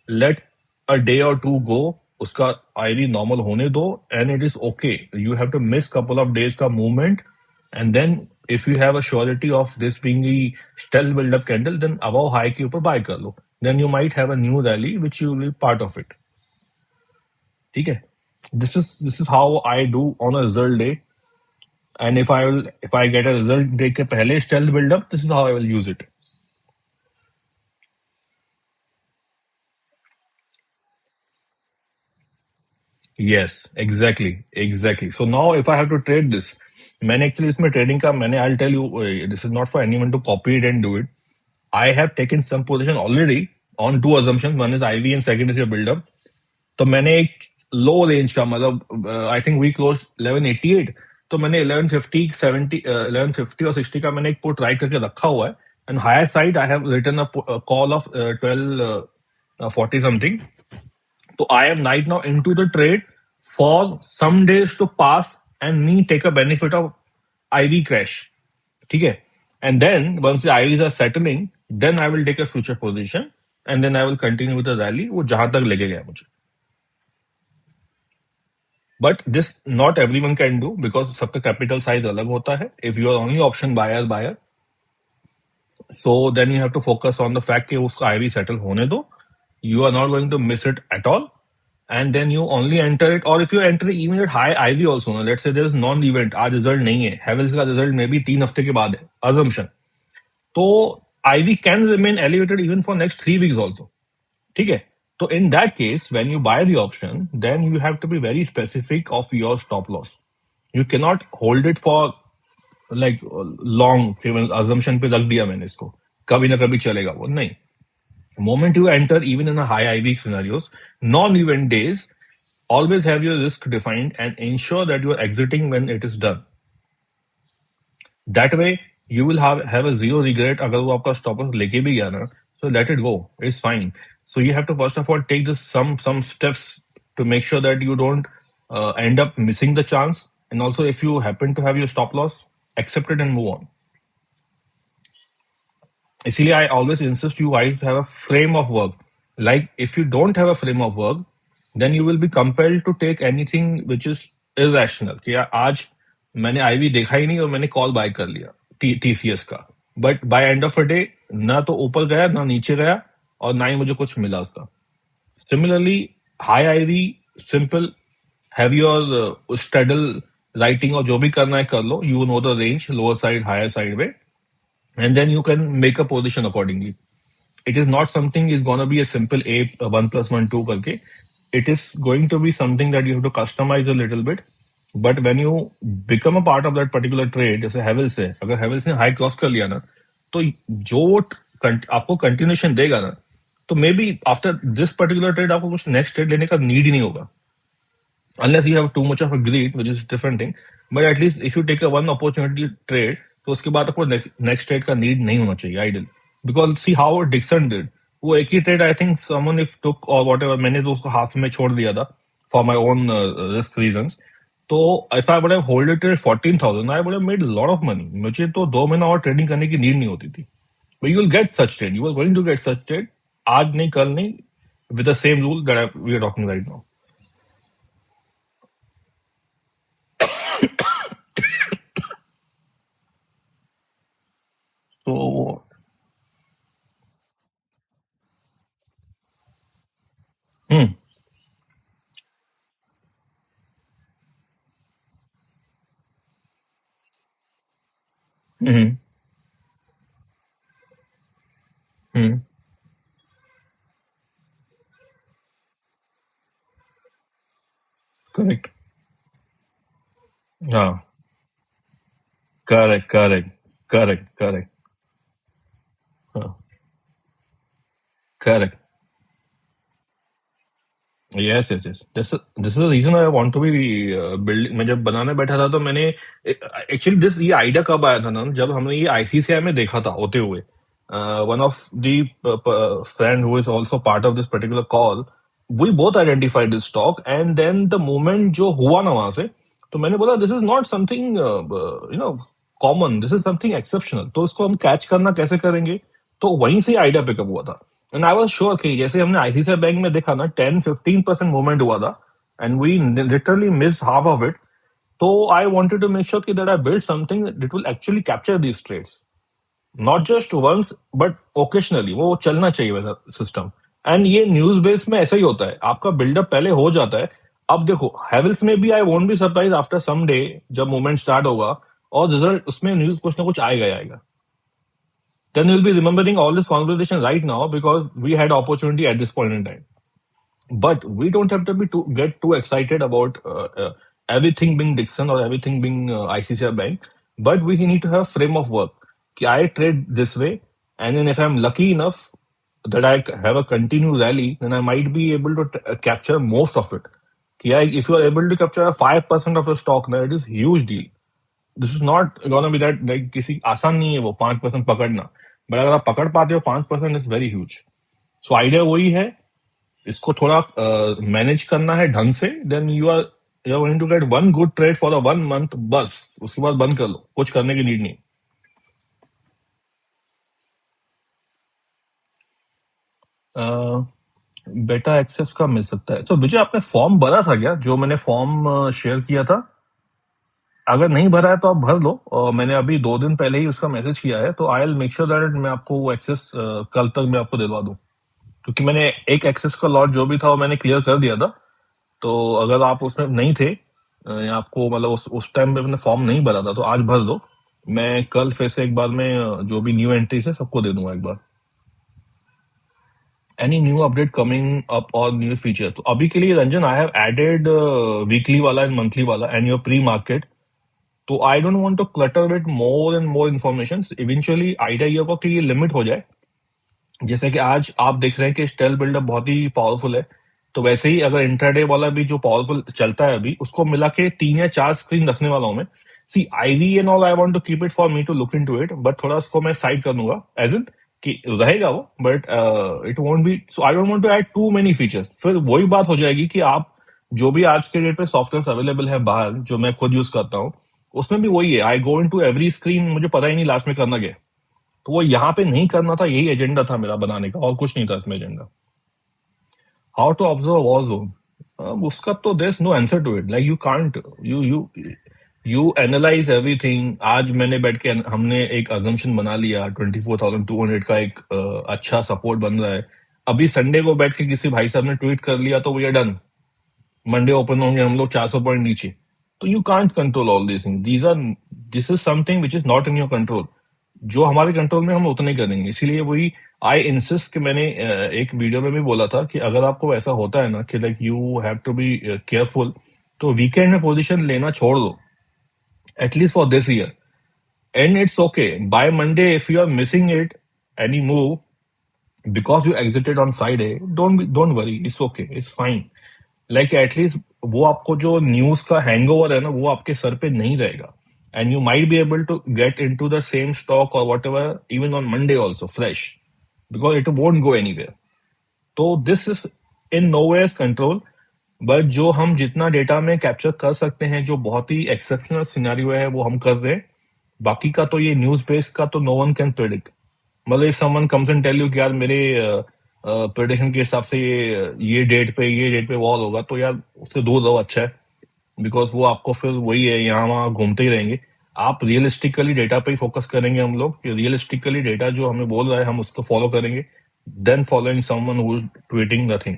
Let a day or two go, उसका IV normal होने दो and it is okay. You have to miss couple of days का movement and then if you have a surety of this being the stealth buildup candle, then above high के ऊपर bye कर लो. Then you might have a new rally which you will be part of it. ठीक है. This is how I do on a result day, and if I get a result day के पहले stealth build up, this is how I will use it. Yes, exactly. So now if I have to trade this, मैंने actually इसमें trading का मैंने I'll tell you this is not for anyone to copy it and do it. I have taken some position already on two assumptions. One is IV and second is your build up. तो मैंने एक लो range का मतलब आई think we close 1188, तो मैंने 1150 70 1150 और 60 का मैंने एक पुट ट्राई करके रखा हुआ है. And higher side I have written a call of 1240 something. तो I am right now into the trade for some days to pass and me take a benefit of IV crash. ठीक है. And then once the IVs are settling, then I will take a future position and then I will continue with the rally, वो जहां तक लेके गया मुझे. But this not every one can do because सबका capital size अलग होता है. If you are only option buyer, so then you have to focus on the fact कि उसका आईवी सेटल होने दो. You are not going to miss it at all and then you only enter it. और if you enter even at high IV also, let's say there is non event, आज result नहीं है, हैवेल्स का result may be 3 हफ्ते के बाद है, assumption. तो IV can remain elevated even for next 3 weeks also. ठीक है. So in that case, when you buy the option, then you have to be very specific of your stop loss. You cannot hold it for like long केवल assumption पे रख दिया मैंने इसको, कभी ना कभी चलेगा वो नहीं. Moment you enter, even in a high IV scenarios, non-event days, always have your risk defined and ensure that you are exiting when it is done. That way, you will have a zero regret. अगर वो आपका stopper लेके भी गया ना, so let it go. It's fine. So you have to first of all take this some steps to make sure that you don't end up missing the chance. And also, if you happen to have your stop loss, accept it and move on. इसीलिए I always insist you guys have a frame of work. Like if you don't have a frame of work, then you will be compelled to take anything which is irrational. कि यार आज मैंने ivy देखा ही नहीं और मैंने call bye कर लिया टीसीएस का, but by end of a day ना तो ऊपर गया ना नीचे गया और ना ही मुझे कुछ मिला उसका. Similarly high IV simple, have your straddle writing और जो भी करना है कर लो, you know the range lower side higher side में, and then you can make a position accordingly. It is not something is going to be a simple a 1 plus 1 2 करके. It is going to be something that you have to customize a little bit. But when you become a part of that particular trade, जैसे हेवल्स है, अगर हेवल्स ने high cross कर लिया ना, तो जो आपको कंटिन्यूशन देगा ना, तो may be after this particular trade आपको कुछ नेक्स्ट ट्रेड लेने का नीड ही नहीं होगा, unless you have too much of a greed, which is different thing. But at least if you take a one opportunity trade, तो उसके बाद आपको नेक्स्ट ट्रेड का नीड नहीं होना चाहिए idle. Because see how Dixon did, वो एक ही trade I think someone if took और वॉट एवर, मैंने तो उसको हाफ में छोड़ दिया था for my own risk reasons. तो if I would have hold it 14,000 I would have made lot of money. मुझे तो 2 महीना और ट्रेडिंग करने की नीड नहीं होती थी. But you will get such trade, you are going to get such trade, आज नहीं कल नहीं, with the same rule that we are talking right now. तो हम्म हम्म हम्म करेक्ट. हाँ, करेक्ट करेक्ट करेक्ट करेक्ट. हाँ, correct. Yes yes yes, this this is the reason I want to be build. मैं जब बनाने बैठा था तो मैंने एक्चुअली दिस ये आइडिया कब आया था ना, जब हमने ये आईसीसीआई में देखा था होते हुए. One of the friend who is also part of this particular call, we both identified this stock and then the moment जो हुआ ना वहां से, तो मैंने बोला this is not something you know common, this is something exceptional, तो इसको हम कैच करना कैसे करेंगे. तो वहीं से आइडिया पिकअप हुआ था. एंड आई वाज श्योर कि जैसे हमने आईसीआईसीआई बैंक में देखा ना 10-15% मूवमेंट हुआ था and we literally missed half of it. तो I wanted to make sure कि that I build something that will actually capture these trades, not just once but occasionally. वो चलना चाहिए वैसा सिस्टम. एंड ये न्यूज बेस में ऐसा ही होता है, आपका बिल्डअप पहले हो जाता है. अब देखो हैवल्स में भी I won't be surprise after some day जब मूवमेंट स्टार्ट होगा और रिजल्ट उसमें न्यूज कुछ ना कुछ आएगा ही आएगा. Then you'll be remembering all this conversation right now because we had opportunity at this point in time. But we don't have to be get too excited about everything being Dixon or everything being ICCI Bank. But we need to have frame of work. कि I trade this way, and then if I'm lucky enough that I have a continued rally, then I might be able to capture most of it. कि if you are able to capture 5% of the stock, now it is huge deal. This is not gonna be that like किसी आसान नहीं है वो 5% पकड़ना, but अगर आप पकड़ पाते हो 5% is very huge. So idea वही है, इसको थोड़ा मैनेज करना है ढंग से, then you are going to get one good trade for a 1 month, बस उसके बाद बंद कर लो, कुछ करने की नीड नहीं. बेटा एक्सेस का मिल सकता है. तो विजय आपने फॉर्म भरा था क्या, जो मैंने फॉर्म शेयर किया था? अगर नहीं भरा है तो आप भर लो, और मैंने अभी 2 दिन पहले ही उसका मैसेज किया है, तो I will make sure that मैं आपको वो एक्सेस कल तक मैं आपको दिलवा दूं. क्योंकि मैंने एक एक्सेस का लॉट जो भी था वो मैंने क्लियर कर दिया था. तो अगर आप उसमें नहीं थे या आपको मतलब उस टाइम पे मैंने फॉर्म नहीं भरा था, तो आज भर दो. मैं कल फिर से एक बार में जो भी न्यू एंट्रीज है सबको दे दूंगा एक बार. Any new update coming up or new feature? तो अभी के लिए Ranjan I have added weekly वाला एंड मंथली वाला एंड योर प्री मार्केट. तो I don't want to clutter with more and more information. Eventually idea ये होगा कि ये लिमिट हो जाए. जैसे कि आज आप देख रहे हैं कि स्टेल बिल्डअप बहुत ही पावरफुल है, तो वैसे ही अगर इंट्राडे वाला भी जो पावरफुल चलता है अभी, उसको मिला के 3 या 4 स्क्रीन रखने वाला हूं मैं. See IV and all I want to keep it for me to look into it, but थोड़ा उसको मैं साइड कर दूंगा एज इन कि रहेगा वो, but it won't be. So I don't want to add too many features. फिर वही बात हो जाएगी कि आप जो भी आज के डेट पे सॉफ्टवेयर अवेलेबल है बाहर, जो मैं खुद यूज करता हूँ, उसमें भी वही है. आई गो इन टू एवरी स्क्रीन, मुझे पता ही नहीं लास्ट में करना क्या है. तो वो यहाँ पे नहीं करना था, यही एजेंडा था मेरा बनाने का, और कुछ नहीं था इसमें agenda. How to observe war zone, उसका तो there is no answer to it. Like you can't, you analyze everything. आज मैंने बैठ के हमने एक अजम्पशन बना लिया 24,200 का एक अच्छा सपोर्ट बन रहा है. अभी संडे को बैठ के किसी भाई साहब ने ट्वीट कर लिया तो we are done. Monday open होंगे हम लोग 400 पॉइंट नीचे. तो you can't control all this thing. This is something which is not in your control. जो हमारे कंट्रोल में हम उतने करेंगे. इसीलिए वही आई इंसिस्ट कि मैंने एक वीडियो में भी बोला था कि अगर आपको ऐसा होता है ना कि like you have to be careful, तो वीकेंड में पोजीशन लेना छोड़ दो, at least for this year. And it's okay by Monday if you are missing it any move because you exited on Friday, don't worry, it's okay, it's fine. Like at least वो आपको जो news का hangover है ना, वो आपके sir पे नहीं रहेगा. And you might be able to get into the same stock or whatever even on Monday also fresh, because it won't go anywhere. तो this is in no ways control. But जो हम जितना data में capture कर सकते हैं, जो बहुत ही एक्सेप्शनल सिनेरियो है, वो हम कर रहे हैं. बाकी का तो ये न्यूज बेस्ड का तो नो वन कैन प्रेडिक्ट. मतलब if someone comes and tell you कि यार मेरे प्रेडिक्शन के हिसाब से ये डेट पे वॉर होगा, तो यार उससे दूर रहो, अच्छा है. बिकॉज वो आपको फिर वही है, यहाँ वहाँ घूमते ही रहेंगे. आप रियलिस्टिकली डेटा पे ही फोकस करेंगे. हम लोग रियलिस्टिकली डेटा जो हमें बोल रहा है हम उसको फॉलो करेंगे, then following someone who is tweeting nothing.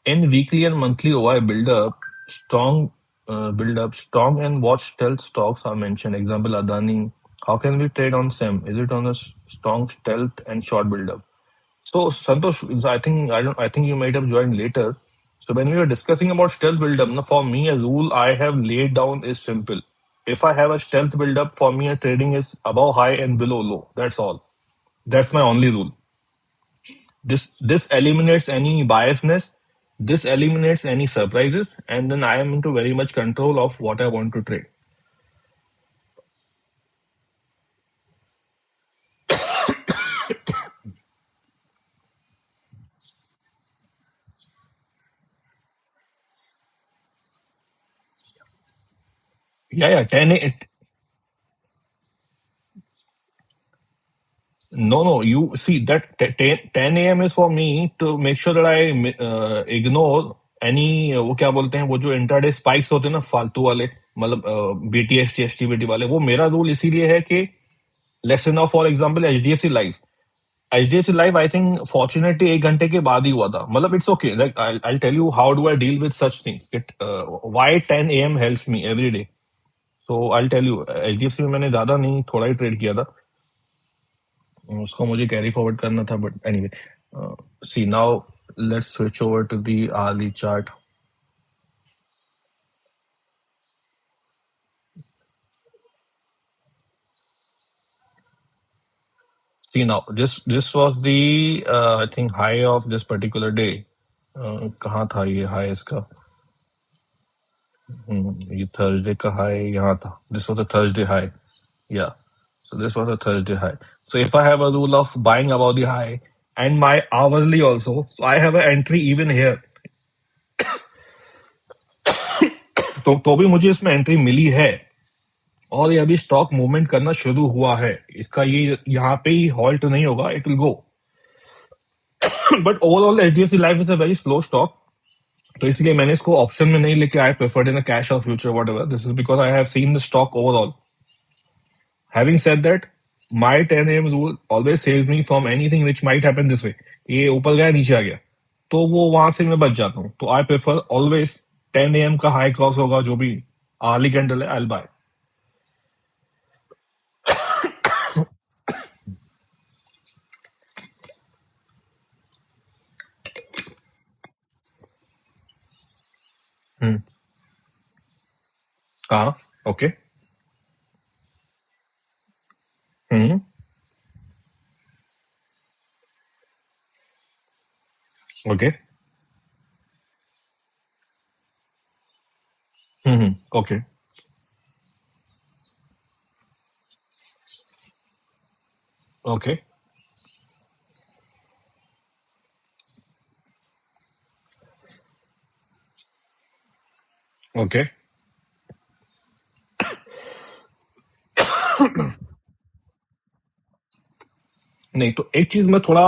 In weekly and monthly OI build up, strong and watch stealth stocks are mentioned. Example, Adani. How can we trade on SEM? Is it on a strong stealth and short build-up? So, Santosh, I think you might have joined later. So when we were discussing about stealth build-up, now for me, a rule I have laid down is simple. If I have a stealth build-up, for me, a trading is above high and below low. That's all. That's my only rule. This eliminates any biasness, this eliminates any surprises, and then I am into very much control of what I want to trade. Yeah, 10 no, you see that 10 a.m. is for me to make sure that I ignore any वो क्या बोलते हैं, वो जो intraday spikes होते हैं ना फालतू वाले, मतलब बीटीएस टीएसटीबीटी वाले. वो मेरा रूल इसीलिए है कि let's say now for example HDFC live I think fortunately 1 घंटे के बाद ही हुआ था. मतलब it's okay. Like I tell you how do I deal with such things. It why 10 a.m. Helps me every day. So I tell you, HDFC में मैंने ज्यादा नहीं, थोड़ा ही ट्रेड किया था. उसको मुझे कैरी फॉरवर्ड करना था, but anyway. See now let's switch over to the early chart. See now, this was the I think high of this particular day. कहाँ था ये हाई इसका? ये थर्सडे का हाई यहाँ था. This was a Thursday high. Yeah. So this was a Thursday high. So if I have a rule of buying above the high and my hourly also, so I have an entry even here. तो भी मुझे इसमें entry मिली है, और ये अभी stock movement करना शुरू हुआ है. इसका ये यहाँ पे ही हॉल्ट नहीं होगा, it will go. But overall HDFC life is a very slow stock. तो इसलिए मैंने इसको ऑप्शन में नहीं लेके, आई प्रेफर्ड इन कैश और future what ever. This is because I have seen the stock overall. Having said that, my 10 a.m. rule always saves me from anything which might happen this way. ये ऊपर गया नीचे आ गया, तो वो वहां से मैं बच जाता हूँ. तो आई प्रेफर ऑलवेज 10 a.m. का हाई क्रॉस होगा, जो भी अर्ली कैंडल है, आई बाय. हम्म। हाँ। ओके। हम्म। ओके। ओके। ओके। ओके। नहीं तो एक चीज मैं थोड़ा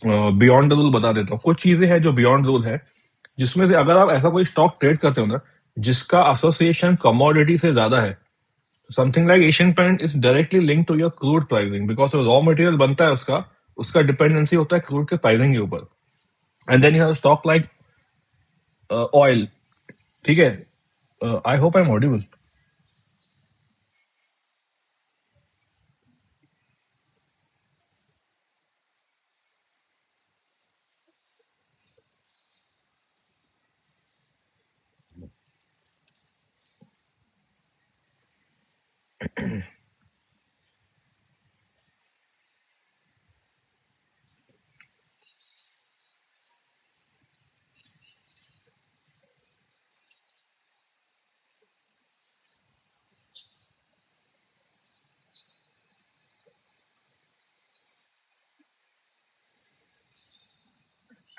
बियॉन्ड द रूल बता देता हूँ। कुछ चीजें हैं जो बियॉन्ड रूल है, जिसमें से अगर आप ऐसा कोई स्टॉक ट्रेड करते हो ना जिसका एसोसिएशन कमोडिटी से ज्यादा है, something like Asian paint is directly link to your crude pricing, because raw material बनता है उसका, उसका डिपेंडेंसी होता है क्रूड के प्राइसिंग के ऊपर। And then you have stock like oil. ठीक है। I hope I am audible.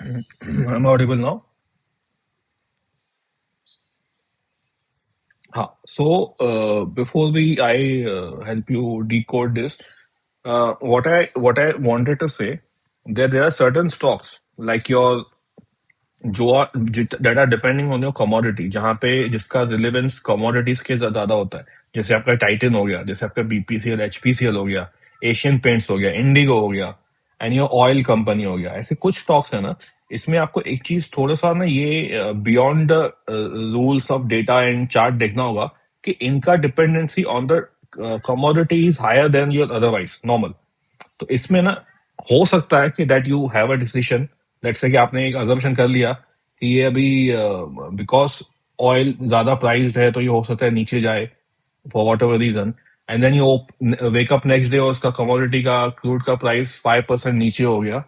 I am audible now. हाँ, so before we I help you decode this, what I wanted to say that there are certain stocks like your जो that are depending on your commodity, जहाँ पे जिसका relevance commodities के ज्यादा होता है। जैसे आपका टाइटन हो गया, जैसे आपका बीपीसीएल एचपीसीएल हो गया, एशियन पेंट्स हो गया, इंडिगो हो गया, एंड योर ऑयल कंपनी हो गया। ऐसे कुछ स्टॉक्स है ना, इसमें आपको एक चीज थोड़ा सा ना ये beyond the rules of data and chart देखना होगा कि इनका dependency on the commodity is higher than your otherwise normal. तो इसमें ना हो सकता है कि that you have a decision, let's say कि आपने एक अजम्पशन कर लिया कि ये अभी बिकॉज ऑयल ज्यादा प्राइस है तो ये हो सकता है नीचे जाए for whatever reason, and then you wake up next day और उसका कमोडिटी का क्रूड का प्राइस 5% नीचे हो गया,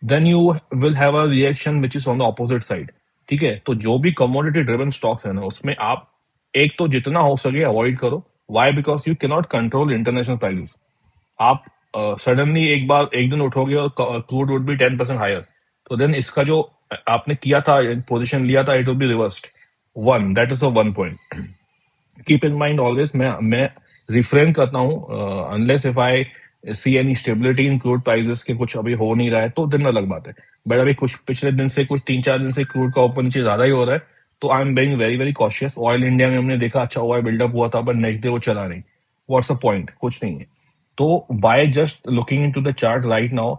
then you will have a reaction which is on the opposite side. ठीक है, तो जो भी कमोडिटी ड्रिवन स्टॉक्स है ना उसमें आप एक तो जितना हो सके अवॉइड करो। Why? Because you cannot control international prices. आप सडनली एक बार एक दिन उठोगे और क्रूड वुड बी 10% हायर, तो देन इसका जो आपने किया था पोजीशन लिया था it will be reversed. One, that is the one point. Keep in mind always. मैं रिफ्रेन करता हूँ unless if I see any stability in crude prices के कुछ अभी हो नहीं रहा है तो दिन अलग बात है। बट अभी कुछ पिछले दिन से कुछ 3-4 दिन से क्रूड का ऊपर नीचे ज्यादा ही हो रहा है, तो I am being very very cautious. Oil India में हमने देखा अच्छा हुआ बिल्डअप हुआ था, बट नेक्स्ट डे वो चला नहीं। What's a point? कुछ नहीं है। तो bye just looking into the chart right now,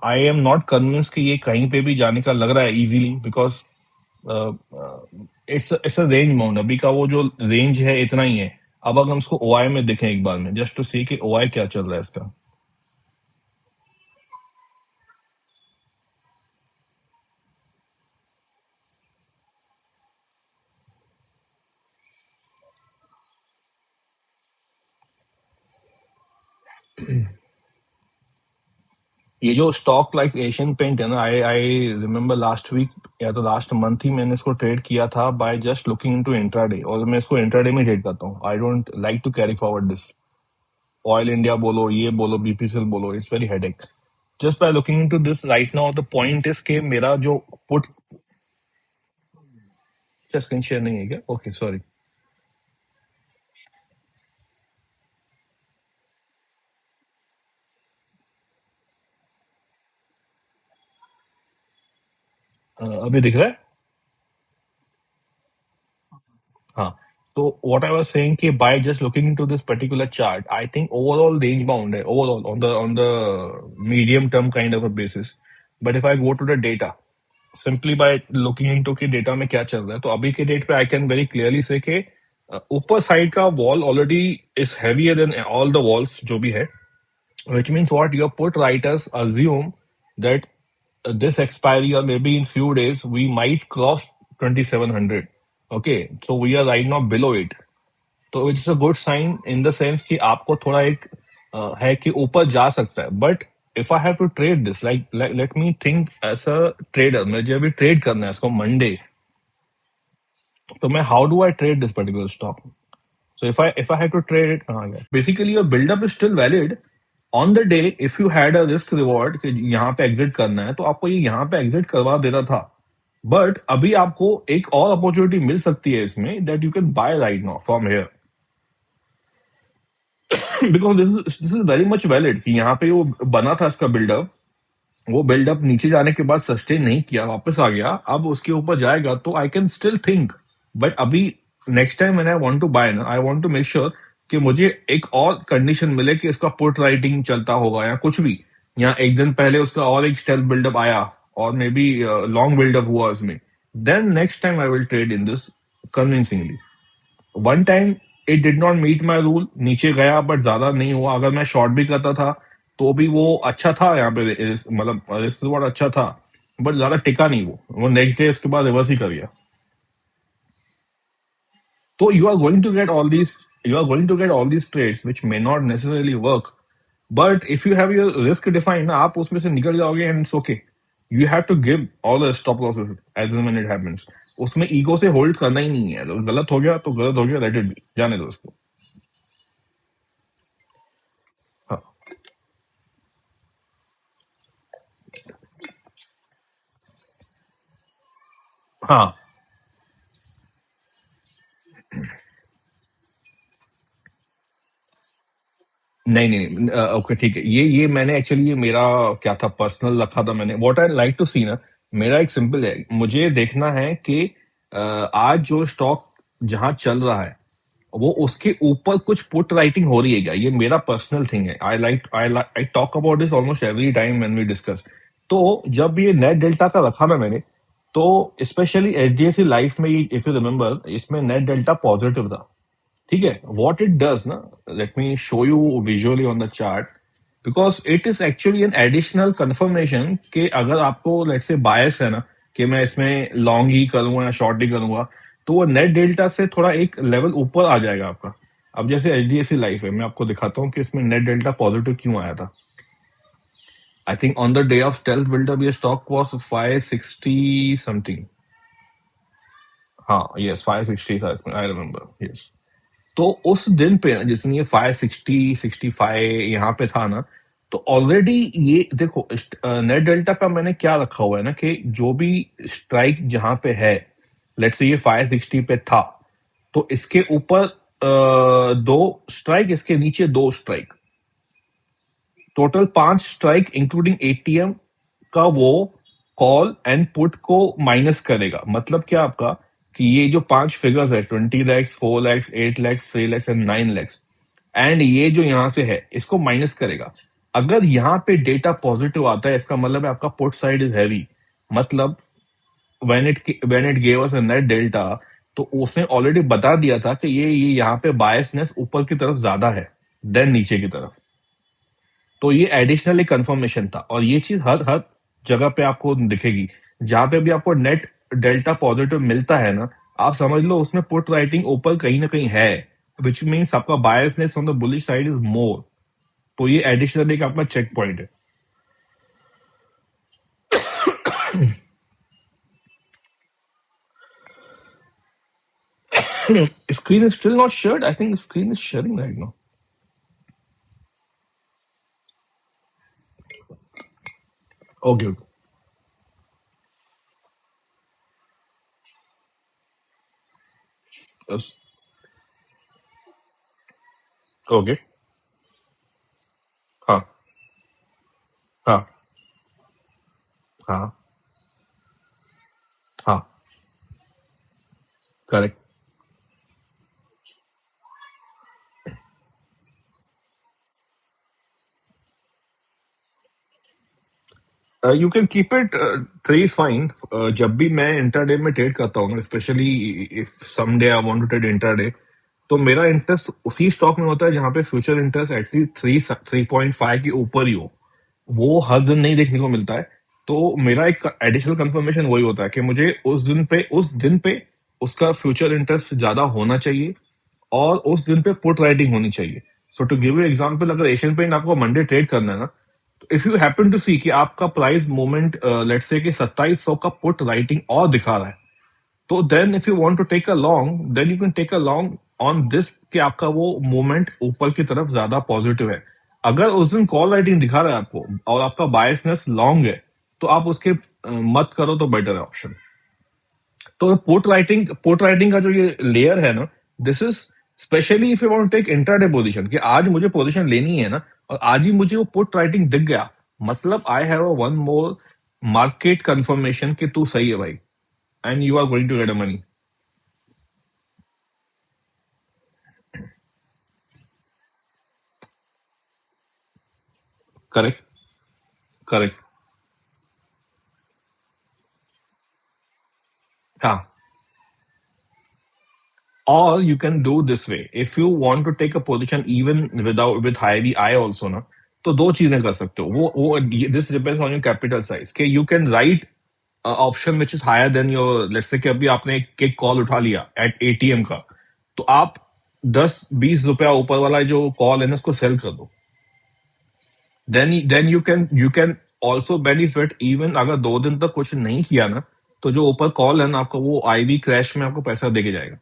I am not convince कि ये कहीं पे भी जाने का लग रहा है easily, because it's a range mount. अभी का वो जो रेंज है इतना ही है। अब अगर हम इसको ओआई में देखें एक बार में, जस्ट टू सी कि ओआई क्या चल रहा है इसका। ये जो स्टॉक लाइक एशियन पेंट है ना, आई आई रिमेम्बर लास्ट वीक या तो लास्ट मंथ ही मैंने इसको ट्रेड किया था by just looking into intraday, और मैं इसको इंट्राडे में ट्रेड करता हूँ। I don't like to carry forward this. Oil India बोलो, ये बोलो, बीपीसीएल बोलो, it's very headache just by looking into this right now. The point is के मेरा जो पुट स्क्रीन शेयर नहीं है क्या? Okay, sorry. अभी दिख रहा है? हाँ। तो व्हाट आई वाज सेइंग कि by just looking into this particular chart, I think overall range bound है, overall on the medium term kind of a basis. But if I go to the data simply by looking into कि data में क्या चल रहा है, तो अभी के डेट पे आई कैन वेरी क्लियरली से कि ऊपर साइड का wall already is heavier than all the walls जो भी है, which means what your put writers assume that this expiry or maybe in few days we might cross 2700. Okay, so we are right now below it. तो it's a good sign in the sense कि आपको थोड़ा एक है कि ऊपर जा सकता है. But if I have to trade this, like let me think as a trader, मुझे अभी ट्रेड करना है इसको मंडे. तो मैं how do I trade this particular stock? So if I had to trade it, basically your build up is still valid on the day. If you had a risk reward कि यहाँ पे exit करना है, तो आपको ये यहाँ पे एग्जिट करवा देता था. बट अभी आपको एक और अपॉर्चुनिटी मिल सकती है इसमें, that you can buy right now from here. Because this is very much valid कि यहाँ पे वो बना था इसका बिल्डअप. वो बिल्डअप नीचे जाने के बाद सस्टेन नहीं किया, वापस आ गया, अब उसके ऊपर जाएगा. तो I can still think. But अभी नेक्स्ट टाइम मैंने आई वांट टू बाय ना, I want to make sure कि मुझे एक और कंडीशन मिले कि इसका पुट राइटिंग चलता होगा या कुछ भी, या एक दिन पहले उसका और एक स्टेल्थ बिल्डअप आया और मे बी लॉन्ग बिल्डअप हुआ उसमें. Then next time I will trade in this convincingly. One time it did not meet my rule, नीचे गया बट ज्यादा नहीं हुआ. अगर मैं शॉर्ट भी करता था तो भी वो अच्छा था, यहाँ पे मतलब रिस्क रिवॉर्ड अच्छा था, बट ज्यादा टिका नहीं. वो नेक्स्ट डे उसके बाद रिवर्स ही कर गया. तो you are going to get all these, you are going to get all these trades which may not necessarily work. But if you have your risk defined, आप उसमें से निकल जाओगे and it's okay. You have to give all the stop losses as when it happens. उसमें ego से hold करना ही नहीं है. तो गलत हो गया तो गलत हो गया, लेट इट बी, जाने दो उसको. हाँ. हाँ. नहीं नहीं नहीं, ओके ठीक है. ये मैंने एक्चुअली, ये मेरा क्या था, पर्सनल रखा था मैंने. व्हाट आई लाइक टू सी ना, मेरा एक सिंपल है, मुझे देखना है कि आज जो स्टॉक जहां चल रहा है वो उसके ऊपर कुछ पुट राइटिंग हो रही है क्या. ये मेरा पर्सनल थिंग है. I talk about this almost every time when we discuss. तो जब ये नेट डेल्टा का रखा ना मैंने, तो स्पेशली एचडीएफसी लाइफ में, इफ यू रिमेंबर, इसमें नेट डेल्टा पॉजिटिव था. ठीक है. वॉट इट डज ना, late me show you visually on the chart, because it is actually an additional confirmation कि अगर आपको लेट से बायस है ना कि मैं इसमें लॉन्ग ही करूंगा या शॉर्ट ही करूंगा, तो वो नेट डेल्टा से थोड़ा एक लेवल ऊपर आ जाएगा आपका. अब जैसे H D F C life है, मैं आपको दिखाता हूँ कि इसमें नेट डेल्टा पॉजिटिव क्यों आया था. I think on the day of stealth buildup ये स्टॉक वॉज 560 समथिंग. हाँ यस, 560 था इसमें, आई रिमेम्बर. यस. तो उस दिन पे जिसने ये 560-65 यहाँ पे था ना, तो ऑलरेडी ये देखो, नेट डेल्टा का मैंने क्या रखा हुआ है ना कि जो भी स्ट्राइक जहां पे है, लेट्स से ये 560 पे था, तो इसके ऊपर दो स्ट्राइक, इसके नीचे दो strike, total 5 strike including ATM का वो कॉल एंड पुट को माइनस करेगा. मतलब क्या आपका कि ये जो 5 फिगर्स है, 20 लैक्स, 4 लैक्स, 8 लैक्स, 3 लैक्स एंड 9 लैक्स, एंड ये जो यहां से है इसको माइनस करेगा. अगर यहाँ पे डेटा पॉजिटिव आता है, इसका मतलब है आपका पुट साइड इज हैवी. मतलब when it gave us a net delta, तो उसने ऑलरेडी बता दिया था कि ये यहाँ पे बायसनेस ऊपर की तरफ ज्यादा है देन नीचे की तरफ. तो ये एडिशनल एक कंफर्मेशन था, और ये चीज हर हर जगह पे आपको दिखेगी. जहां पे भी आपको नेट डेल्टा पॉजिटिव मिलता है ना, आप समझ लो उसमें पुट राइटिंग ऊपर कहीं ना कहीं है, विच मीन्स आपका biasness on the bullish side is more. तो ये एडिशनल एक आपका चेक पॉइंट है. Screen is still not shared. I think screen is sharing right now. Okay okay. Okay. हाँ. हाँ. हाँ. हाँ. Correct. You can keep it 3 fine. जब भी मैं इंटरडे में ट्रेड करता हूँ, specially if someday I want to trade intraday, तो मेरा इंटरेस्ट उसी स्टॉक में होता है जहां पे फ्यूचर इंटरेस्ट एटलीस्ट 3.5 के ऊपर ही हो. वो हर दिन नहीं देखने को मिलता है. तो मेरा एक एडिशनल कंफर्मेशन वही होता है कि मुझे उस दिन पे उसका फ्यूचर इंटरेस्ट ज्यादा होना चाहिए, और उस दिन पे पुट राइटिंग होनी चाहिए. सो टू गिव यू एग्जांपल, अगर एशियन पेंट आपको मंडे ट्रेड करना है ना, तो if you happen to see कि आपका प्राइस मूवमेंट लेट्स से कि 2700 का पुट राइटिंग और दिखा रहा है, तो then if you want to take a long, then you can take a long on this, कि आपका वो मूवमेंट ऊपर की तरफ ज्यादा पॉजिटिव है. अगर उस दिन कॉल राइटिंग दिखा रहा है आपको और आपका बायसनेस लॉन्ग है, तो आप उसके मत करो तो बेटर है ऑप्शन. तो पोर्ट राइटिंग का जो ये लेयर है ना, this is specially if you want to take intraday position, कि आज मुझे पोजीशन लेनी है ना, और आज ही मुझे वो पुट राइटिंग दिख गया, मतलब I have a one more market confirmation कि तू सही है भाई, and you are going to get a money. Correct. Correct. हाँ. Or you can do this way. If you want to take a position even without with high VI also ना, तो दो चीजें कर सकते हो. वो this depends on your capital size. कि you can write option which is higher than your, let's say कि अभी आपने एक कॉल उठा लिया एट एटीएम का, तो आप 10-20 रुपया ऊपर वाला जो कॉल है ना उसको सेल कर दो. Then you can also benefit, even अगर 2 दिन तक कुछ नहीं किया ना, तो जो ऊपर कॉल है ना आपका, वो आईवी क्रैश में आपको पैसा देके जाएगा.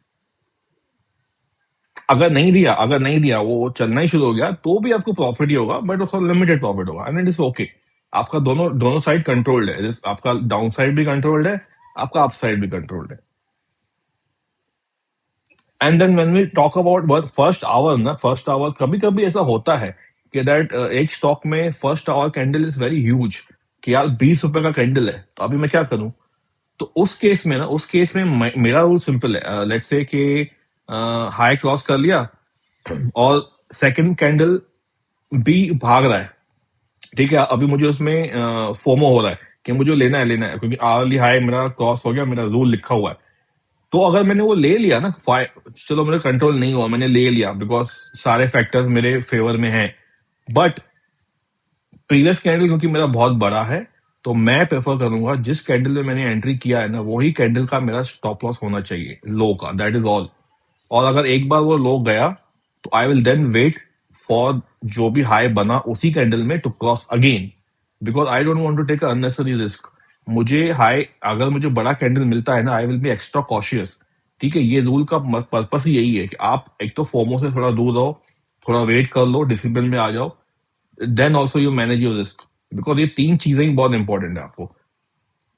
अगर नहीं दिया वो चलना ही शुरू हो गया, तो भी आपको प्रॉफिट ही होगा, बट उसका लिमिटेड प्रॉफिट होगा, एंड इट इज ओके. आपका दोनों दोनों साइड कंट्रोल्ड है. आपका डाउन साइड भी कंट्रोल्ड है, आपका अप साइड भी कंट्रोल्ड है. And then when we talk about first hour ना, फर्स्ट आवर कभी कभी ऐसा होता है कि दैट एक स्टॉक में first hour candle is very huge, कि यार 20 रुपए का कैंडल है, तो अभी मैं क्या करूं. तो उस केस में मेरा रूल सिंपल है. लेट्स से कि हाई क्रॉस कर लिया, और सेकंड कैंडल बी भाग रहा है, ठीक है, अभी मुझे उसमें फोमो हो रहा है कि मुझे लेना है क्योंकि अर्ली हाई मेरा क्रॉस हो गया, मेरा रूल लिखा हुआ है. तो अगर मैंने वो ले लिया ना, चलो मेरा कंट्रोल नहीं हुआ, मैंने ले लिया बिकॉज सारे फैक्टर्स मेरे फेवर में हैं, बट प्रीवियस कैंडल क्योंकि मेरा बहुत बड़ा है, तो मैं प्रेफर करूंगा जिस कैंडल में मैंने एंट्री किया है ना, वही कैंडल का मेरा स्टॉप लॉस होना चाहिए, लो का, दैट इज ऑल. और अगर एक बार वो लो गया, तो I will then wait for जो भी हाई बना उसी कैंडल में to cross again, because I don't want to take unnecessary risk. मुझे हाई, अगर मुझे बड़ा कैंडल मिलता है ना, I will be extra cautious. ठीक है, ये रूल का पर्पस ही यही है कि आप एक तो फोमो से थोड़ा दूर रहो, थोड़ा वेट कर लो, डिसिप्लिन में आ जाओ, then also you manage your risk. Because ये तीन चीजें ही बहुत इंपॉर्टेंट है आपको.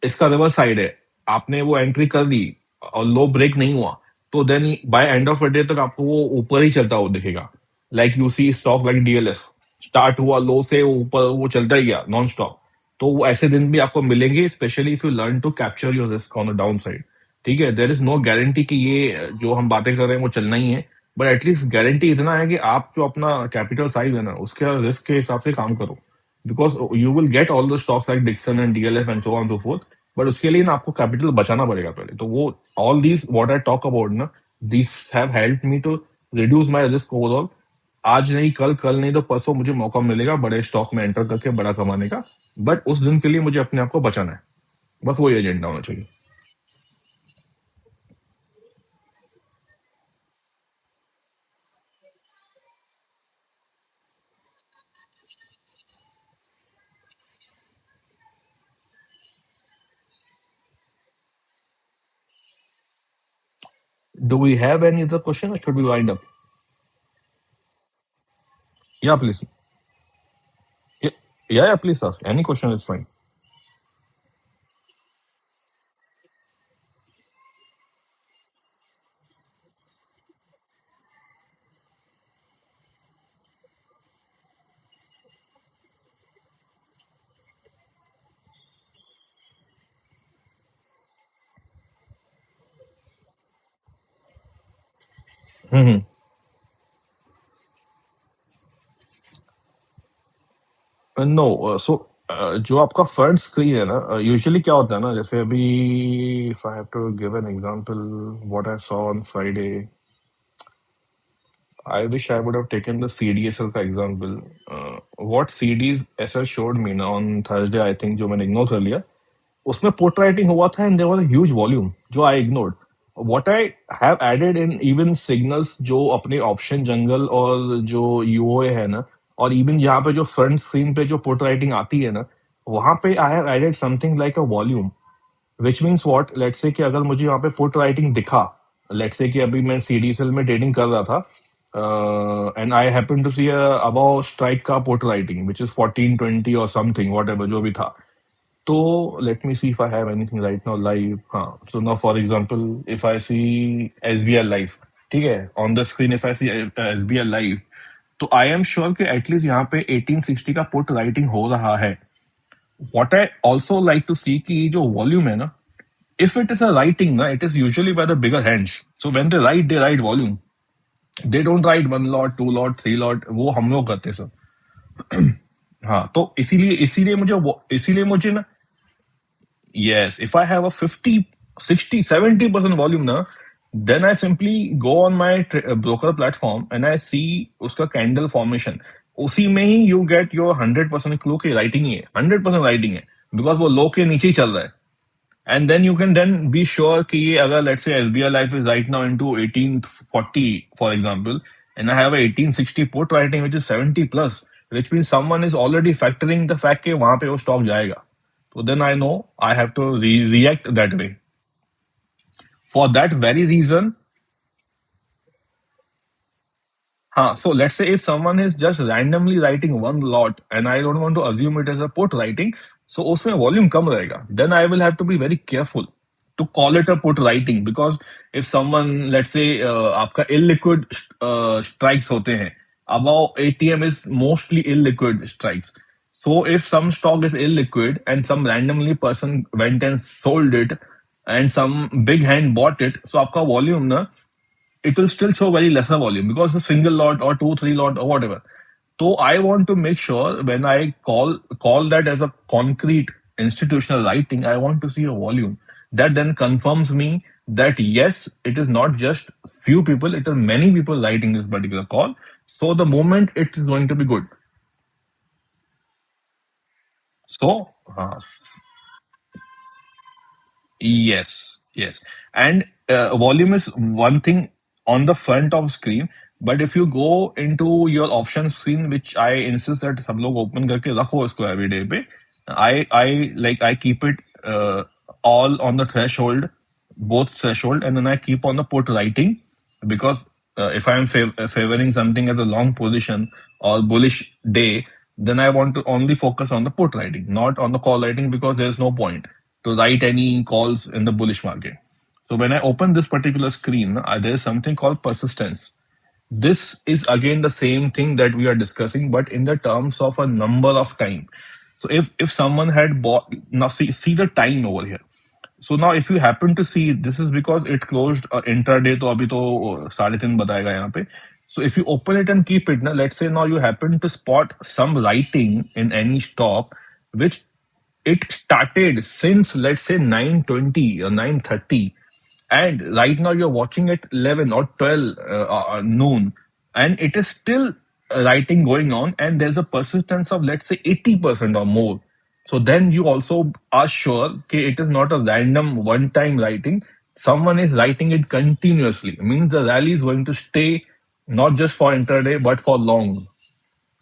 इसका रिवर्स साइड है, आपने वो एंट्री कर दी और लो ब्रेक नहीं हुआ, तो then by end of day तक आपको वो ऊपर ही चलता हुआ दिखेगा. Like you see stock like DLF, start हुआ लो से, वो ऊपर वो चलता ही गया नॉन स्टॉप. तो वो ऐसे दिन भी आपको मिलेंगे, specially if you learn to capture your risk on the down side. ठीक है, देर इज नो गारंटी कि ये जो हम बातें कर रहे हैं वो चलना ही है, बट एटलीस्ट गारंटी इतना है कि आप जो अपना कैपिटल साइज है ना, उसके रिस्क के हिसाब से काम करो. Because you will get all the stocks like Dixon and DLF and so on so forth, but उसके लिए ना आपको कैपिटल बचाना पड़ेगा पहले. तो वो all these what I talk about ना, these have help me to reduce my risk overall. आज नहीं कल, कल नहीं तो परसों मुझे मौका मिलेगा बड़े स्टॉक में एंटर करके बड़ा कमाने का, बट उस दिन के लिए मुझे अपने आप को बचाना है. बस वही एजेंडा होना चाहिए. Do we have any other question, should be wind up? Yeah please. Yeah please ask any question, is fine. No, so जो आपका फ्रंट स्क्रीन है ना, यूजुअली क्या होता है ना, जैसे अभी if I have to give an example what I saw on Friday. I wish I would have taken the CDSL का example. What CDSL showed me ना on Thursday, I think, जो मैंने ignore कर लिया, उसमें put writing हुआ था and there was a huge volume जो I ignored. What I have added in even signals जो अपने option jungle और जो UOA है ना, और even यहाँ पे जो front screen पे जो put writing आती है ना, वहाँ पे I have added something like a volume. Which means what, let's say कि अगर मुझे यहाँ पे फुट राइटिंग दिखा, लेट्स से कि अभी मैं सीडीएसएल में ट्रेडिंग कर रहा था and I happen to see about strike का पुट राइटिंग विच इज 1420 और समथिंग वॉट एवर जो भी था, तो let me see if I have anything right now live. हाँ, so now for example if I see SBI live, ठीक है, on the screen if I see SBI live, तो I am sure कि at least यहाँ पे 1860 का put writing हो रहा है. What I also like to see कि जो वॉल्यूम है ना, if it is a writing, na, it is usually by the bigger hands. So when they write volume. They don't write one lot, two lot, three lot. वो हम लोग करते सब. हाँ, तो इसीलिए मुझे ना, yes, if I have a 50, 60, 70% volume ना, then I simply go on my broker platform and I see उसका candle formation. उसी में ही you get your 100% clue कि writing ही है, 100% writing है, because वो low के नीचे ही चल रहा है. And then you can then be sure कि ये अगर let's say SBI Life is right now into 1840 for example, and I have a 1860 put writing which is 70 plus, which means someone is already factoring the fact कि वहां पे वो stock जाएगा. So then I know I have to react that way. For that very reason, so let's say if someone is just randomly writing one lot and I don't want to assume it as a put writing, so उसमें volume कम रहेगा. Then I will have to be very careful to call it a put writing, because if someone, let's say आपका illiquid strikes होते हैं, above ATM is mostly illiquid strikes. So if some stock is illiquid and some randomly person went and sold it and some big hand bought it, so आपका volume ना, it will still show very lesser volume because a single lot or two, three lot or whatever. So I want to make sure when I call that as a concrete institutional writing, I want to see a volume that then confirms me that yes, it is not just few people, it is many people writing this particular call. So the moment it is going to be good. So yes, yes. And volume is one thing on the front of screen, but if you go into your option screen, which I insist that सब लोग open करके रखो इसको everyday पे, I keep it all on the threshold, both threshold, and then I keep on the put writing, because if I am favoring something as a long position or bullish day, then I want to only focus on the put writing, not on the call writing, because there is no point to write any calls in the bullish market. So when I open this particular screen, there is something called persistence. This is again the same thing that we are discussing, but in the terms of a number of time. So if someone had bought, now see the time over here. So now if you happen to see, this is because it closed intraday, तो अभी तो 3:30 बताएगा यहाँ पे. So if you open it and keep it, now let's say now you happen to spot some writing in any stock, which it started since, let's say, 9:20 or 9:30, and right now you're watching at 11 or 12 noon, and it is still writing going on, and there's a persistence of, let's say, 80% or more. So then you also are sure that it is not a random one time writing. Someone is writing it continuously. It means the rally is going to stay not just for intraday but for long.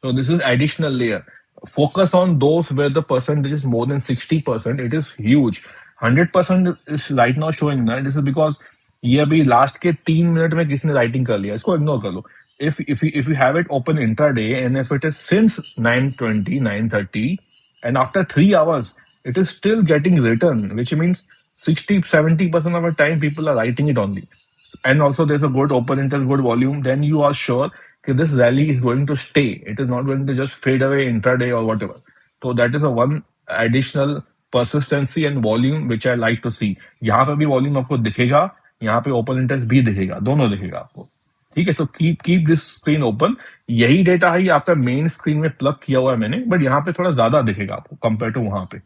So this is additional layer. Focus on those where the percentage is more than 60%. It is huge. 100% is right now showing that. This is because ये अभी last के 3 minute में किसी ने writing कर लिया, इसको ignore कर लो. If you have it open intraday and if it is since 9:20 9:30 and after 3 hours it is still getting written, which means 60-70% of the time people are writing it only, and also there's a good open interest, good volume, then you are sure that this rally is going to stay. It is not going to just fade away intraday or whatever. So that is a one additional persistency and volume which I like to see. यहाँ पे भी volume आपको दिखेगा, यहाँ पे open interest भी दिखेगा, दोनों दिखेगा आपको. ठीक है, तो कीप दिस स्क्रीन ओपन. यही डेटा है, ये आपका मेन स्क्रीन में प्लग किया हुआ है मैंने, बट यहाँ पे थोड़ा ज्यादा दिखेगा आपको कंपेयर टू वहां पे.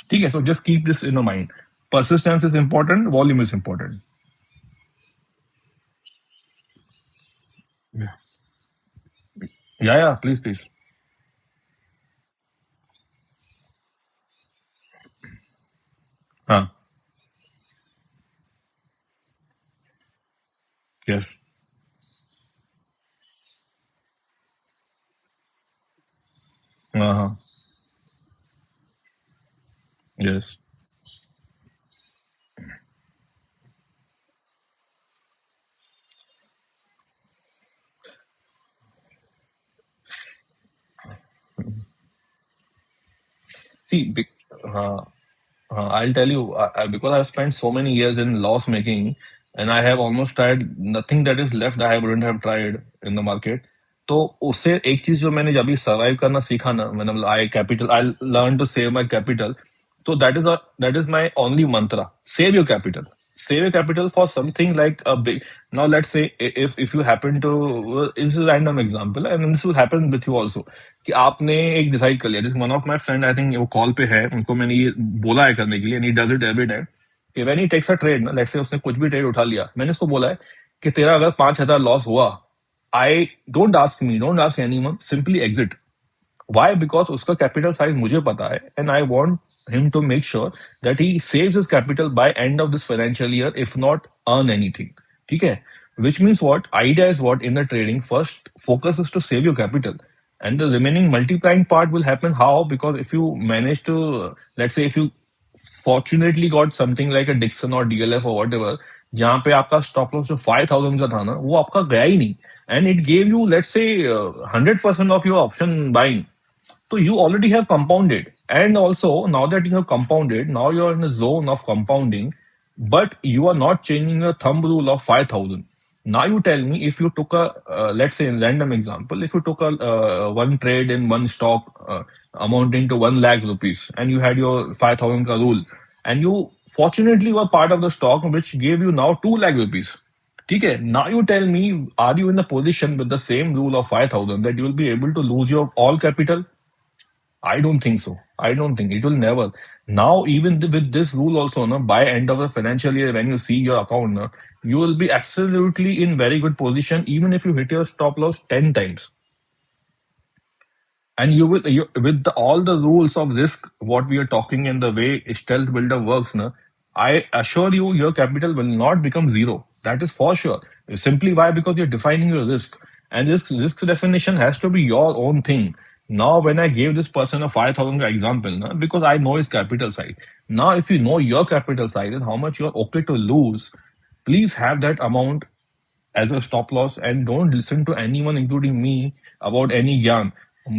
ठीक है, so just keep this in mind. Persistence is important, volume is important. Yeah, please, please. Huh. Yes. Uh-huh. Yes. See, I'll tell you, because I've spent so many years in loss making, and I have almost tried nothing that is left I wouldn't have tried in the market. तो उससे एक चीज जो मैंने जब भी survive करना सीखा ना, मैंने I learn to save my capital. So that is my only mantra. Save your capital. Save your capital for something like a big. Now let's say if you happen to, this is a random example and this will happen with you also, कि आपने एक decide कर लिया. जैसे one of my friend, I think वो call पे है, उनको मैंने ये बोला है करने के लिए, and he does it every time, कि when he takes a trade ना, लेट्स से उसने कुछ भी ट्रेड उठा लिया, मैंने उसको बोला है कि तेरा अगर 5,000 लॉस हुआ, I don't ask anyone, simply exit. Why? Because उसका capital size मुझे पता है, and I want him to make sure that he saves his capital by end of this financial year, if not earn anything. ठीक है? Which means what? Idea is what in the trading? First, focus is to save your capital, and the remaining multiplying part will happen how? Because if you manage to, let's say, if you fortunately got something like a Dixon or DLF or whatever, जहाँ पे आपका stop loss जो 5,000 का था ना, वो आपका गया ही नहीं, and it gave you let's say 100% of your option buying. So you already have compounded. And also, now that you have compounded, now you're in the zone of compounding, but you are not changing your thumb rule of 5,000. Now you tell me, if you took a, let's say, in random example, if you took a one trade in one stock amounting to 1 lakh rupees, and you had your 5,000 ka rule, and you fortunately were part of the stock which gave you now 2 lakh rupees. Okay, now you tell me, are you in the position with the same rule of 5,000 that you will be able to lose your all capital? I don't think so. I don't think it will never. Now, even with this rule also, no, by end of the financial year, when you see your account, no, you will be absolutely in very good position, even if you hit your stop loss 10 times. And with all the rules of risk, what we are talking in the way stealth builder works, na, I assure you, your capital will not become zero. That is for sure. Simply why? Because you're defining your risk. And this risk definition has to be your own thing. Now, when I gave this person a 5,000 example, na, because I know his capital size. Now, if you know your capital size and how much you're okay to lose, please have that amount as a stop loss and don't listen to anyone including me about any ज्ञान.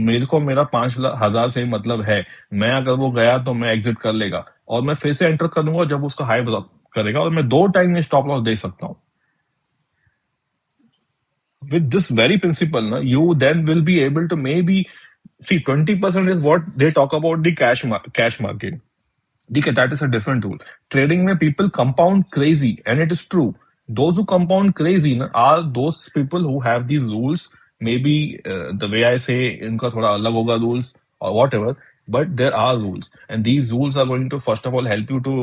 मेरे को मेरा 5,000 से मतलब है. मैं अगर वो गया तो मैं एग्जिट कर लेगा, और मैं फिर से एंटर कर दूंगा जब उसका हाई करेगा, और मैं 2 टाइम में स्टॉप लॉस दे सकता हूँ. With this very principle, na, you then will be able to maybe see 20% is what they talk about the cash market. Okay, that is a different rule. Trading mein people compound crazy, and it is true. Those who compound crazy na, are those people who have these rules. Maybe the way I say, इनका थोड़ा अलग होगा rules or whatever. But there are rules, and these rules are going to first of all help you to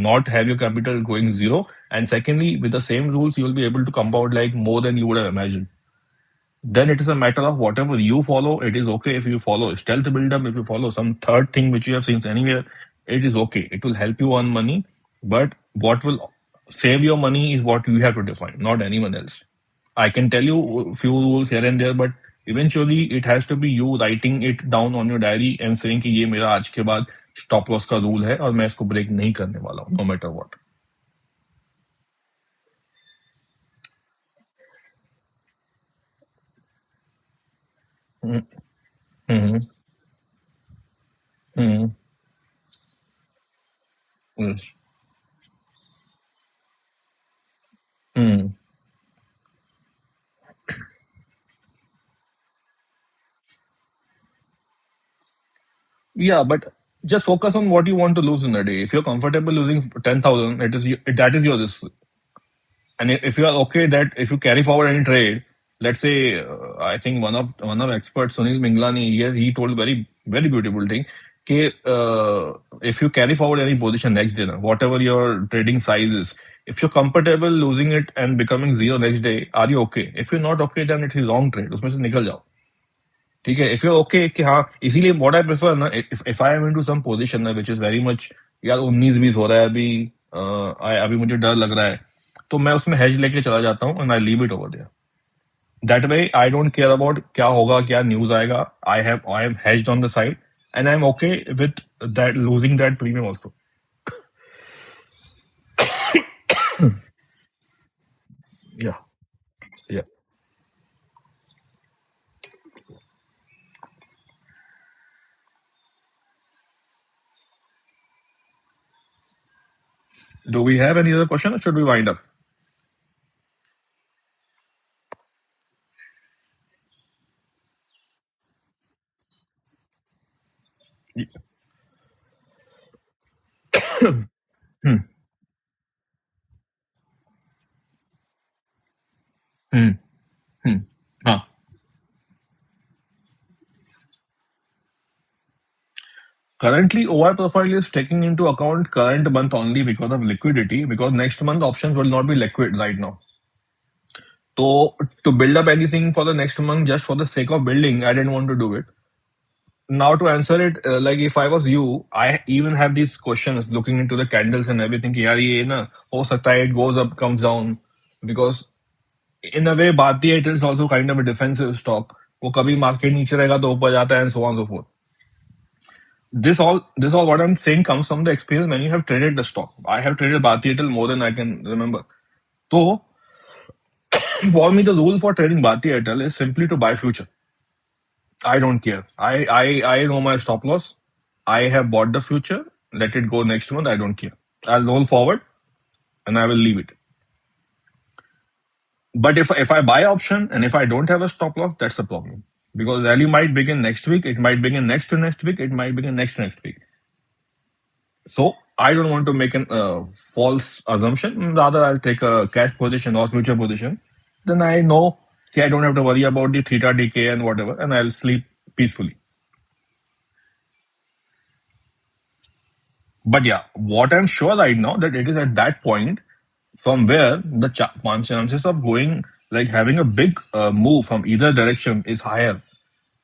not have your capital going zero, and secondly, with the same rules, you will be able to compound like more than you would have imagined. Then it is a matter of whatever you follow. It is okay if you follow stealth build-up, if you follow some third thing which you have seen anywhere, it is okay. It will help you earn money, but what will save your money is what you have to define, not anyone else. I can tell you a few rules here and there, but eventually it has to be you writing it down on your diary and saying कि ये मेरा आज के बाद stop loss का rule है और मैं इसको break नहीं करने वाला हूँ, no matter what. Mm-hmm. Mm-hmm. Yes. Mm-hmm. Yeah, but just focus on what you want to lose in a day. If you're comfortable losing 10,000, that is your risk. And if you are okay that if you carry forward any trade, let's say, I think one of experts, Sunil Minglani, he told very beautiful thing. कि, if you carry forward any position next day, na, whatever your trading size is, if you're comfortable losing it and becoming zero next day, are you okay? If you're not okay, then it's a wrong trade. उसमें से निकल जाओ. ठीक है, if you okay कि हाँ, इसीलिए what I prefer ना, if I am into some position ना व्हिच इज वेरी मच, यार 19-20 हो रहा है अभी, अभी मुझे डर लग रहा है, तो मैं उसमें हेज लेके चला जाता हूँ and I leave it over there. That way I don't care about क्या होगा, क्या न्यूज आएगा. I am hedged on the side and I am okay with that, losing that premium also. Yeah yeah do we have any other question और should we wind up? Hmm. Hmm. Hmm. हाँ. Currently, OI profile is taking into account current month only because of liquidity, because next month options will not be liquid right now. So to build up anything for the next month just for the sake of building, I didn't want to do it. Now to answer it, like if I was you, I even have these questions looking into the candles and everything. कि यार ये ना हो सकता है it goes up, comes down, because in a way Bharti Airtel is also kind of a defensive stock. वो कभी market नीचे रहेगा तो ऊपर जाता है and so on and so forth. This all what I'm saying comes from the experience when you have traded the stock. I have traded Bharti Airtel more than I can remember. So for me, the rule for trading Bharti Airtel is simply to buy future. I don't care. I know my stop loss. I have bought the future. Let it go next month. I don't care. I'll roll forward and I will leave it. But if I buy option and if I don't have a stop loss, that's a problem. Because rally might begin next week. It might begin next to next week. It might begin next to next week. So I don't want to make a false assumption. Rather, I'll take a cash position or future position. Then I know that I don't have to worry about the theta decay and whatever, and I'll sleep peacefully. But yeah, what I'm sure right now that it is at that point from where the chances of going like having a big move from either direction is higher,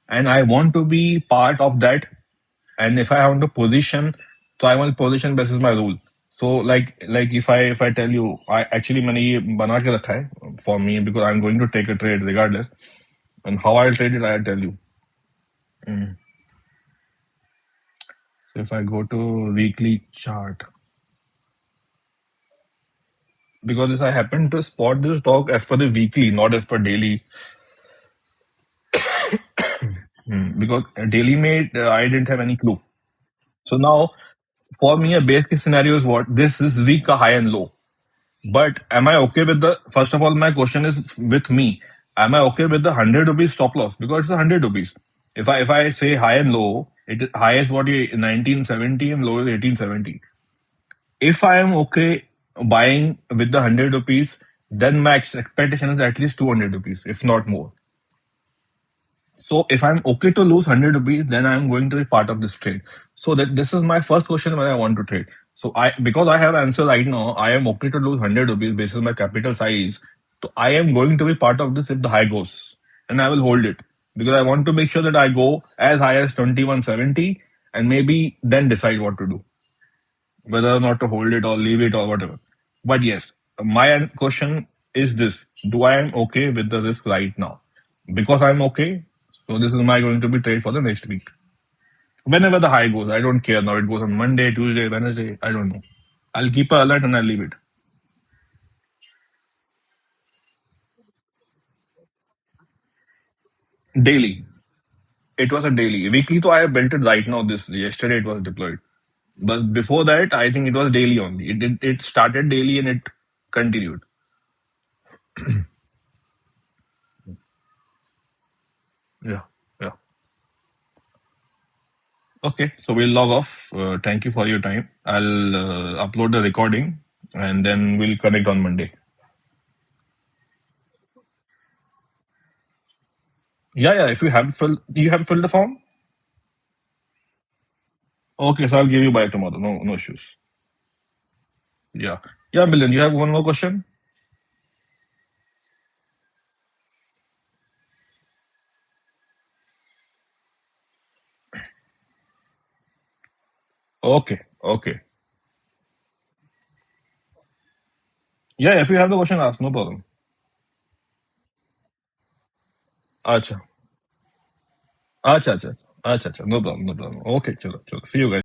and I want to be part of that. And if I want to position, so I want position basis my rule. So like if I tell you, I actually मैंने ये बना के रखा है for me because I'm going to take a trade regardless, and how I'll trade it I'll tell you. Mm. So if I go to weekly chart, because this I happen to spot this stock as per the weekly, not as per daily. Because daily made I didn't have any clue. So now for me a base case scenario is what this is week ka high and low. But am I okay with the, first of all, my question is with me. Am I okay with the 100 rupees stop loss? Because it's 100 rupees. If I say high and low, high is what 1970 and low is 1870. If I am okay buying with the 100 rupees, then my expectation is at least 200 rupees, if not more. So if I'm okay to lose 100 rupees, then I'm going to be part of this trade. So that this is my first question when I want to trade. So because I have answer right now, I am okay to lose 100 rupees basis my capital size. So I am going to be part of this if the high goes, and I will hold it because I want to make sure that I go as high as 2170 and maybe then decide what to do, whether or not to hold it or leave it or whatever. But yes, my question is this: do I am okay with the risk right now? Because I'm okay, so this is my going to be trade for the next week. Whenever the high goes, I don't care now. It goes on Monday, Tuesday, Wednesday. I don't know. I'll keep an alert and I'll leave it. Daily. It was a daily. Weekly, so I have built it right now. This yesterday it was deployed. But before that, I think it was daily only. It started daily and it continued. Yeah. Yeah. Okay, so we'll log off. Thank you for your time. I'll upload the recording and then we'll connect on Monday. Yeah, yeah. If you have filled the form? Okay, so I'll give you by tomorrow. No, no issues. Yeah. Yeah, Milan, you have one more question? Okay okay yeah if you have the question ask no problem अच्छा अच्छा अच्छा अच्छा no problem no problem okay चलो चलो सी you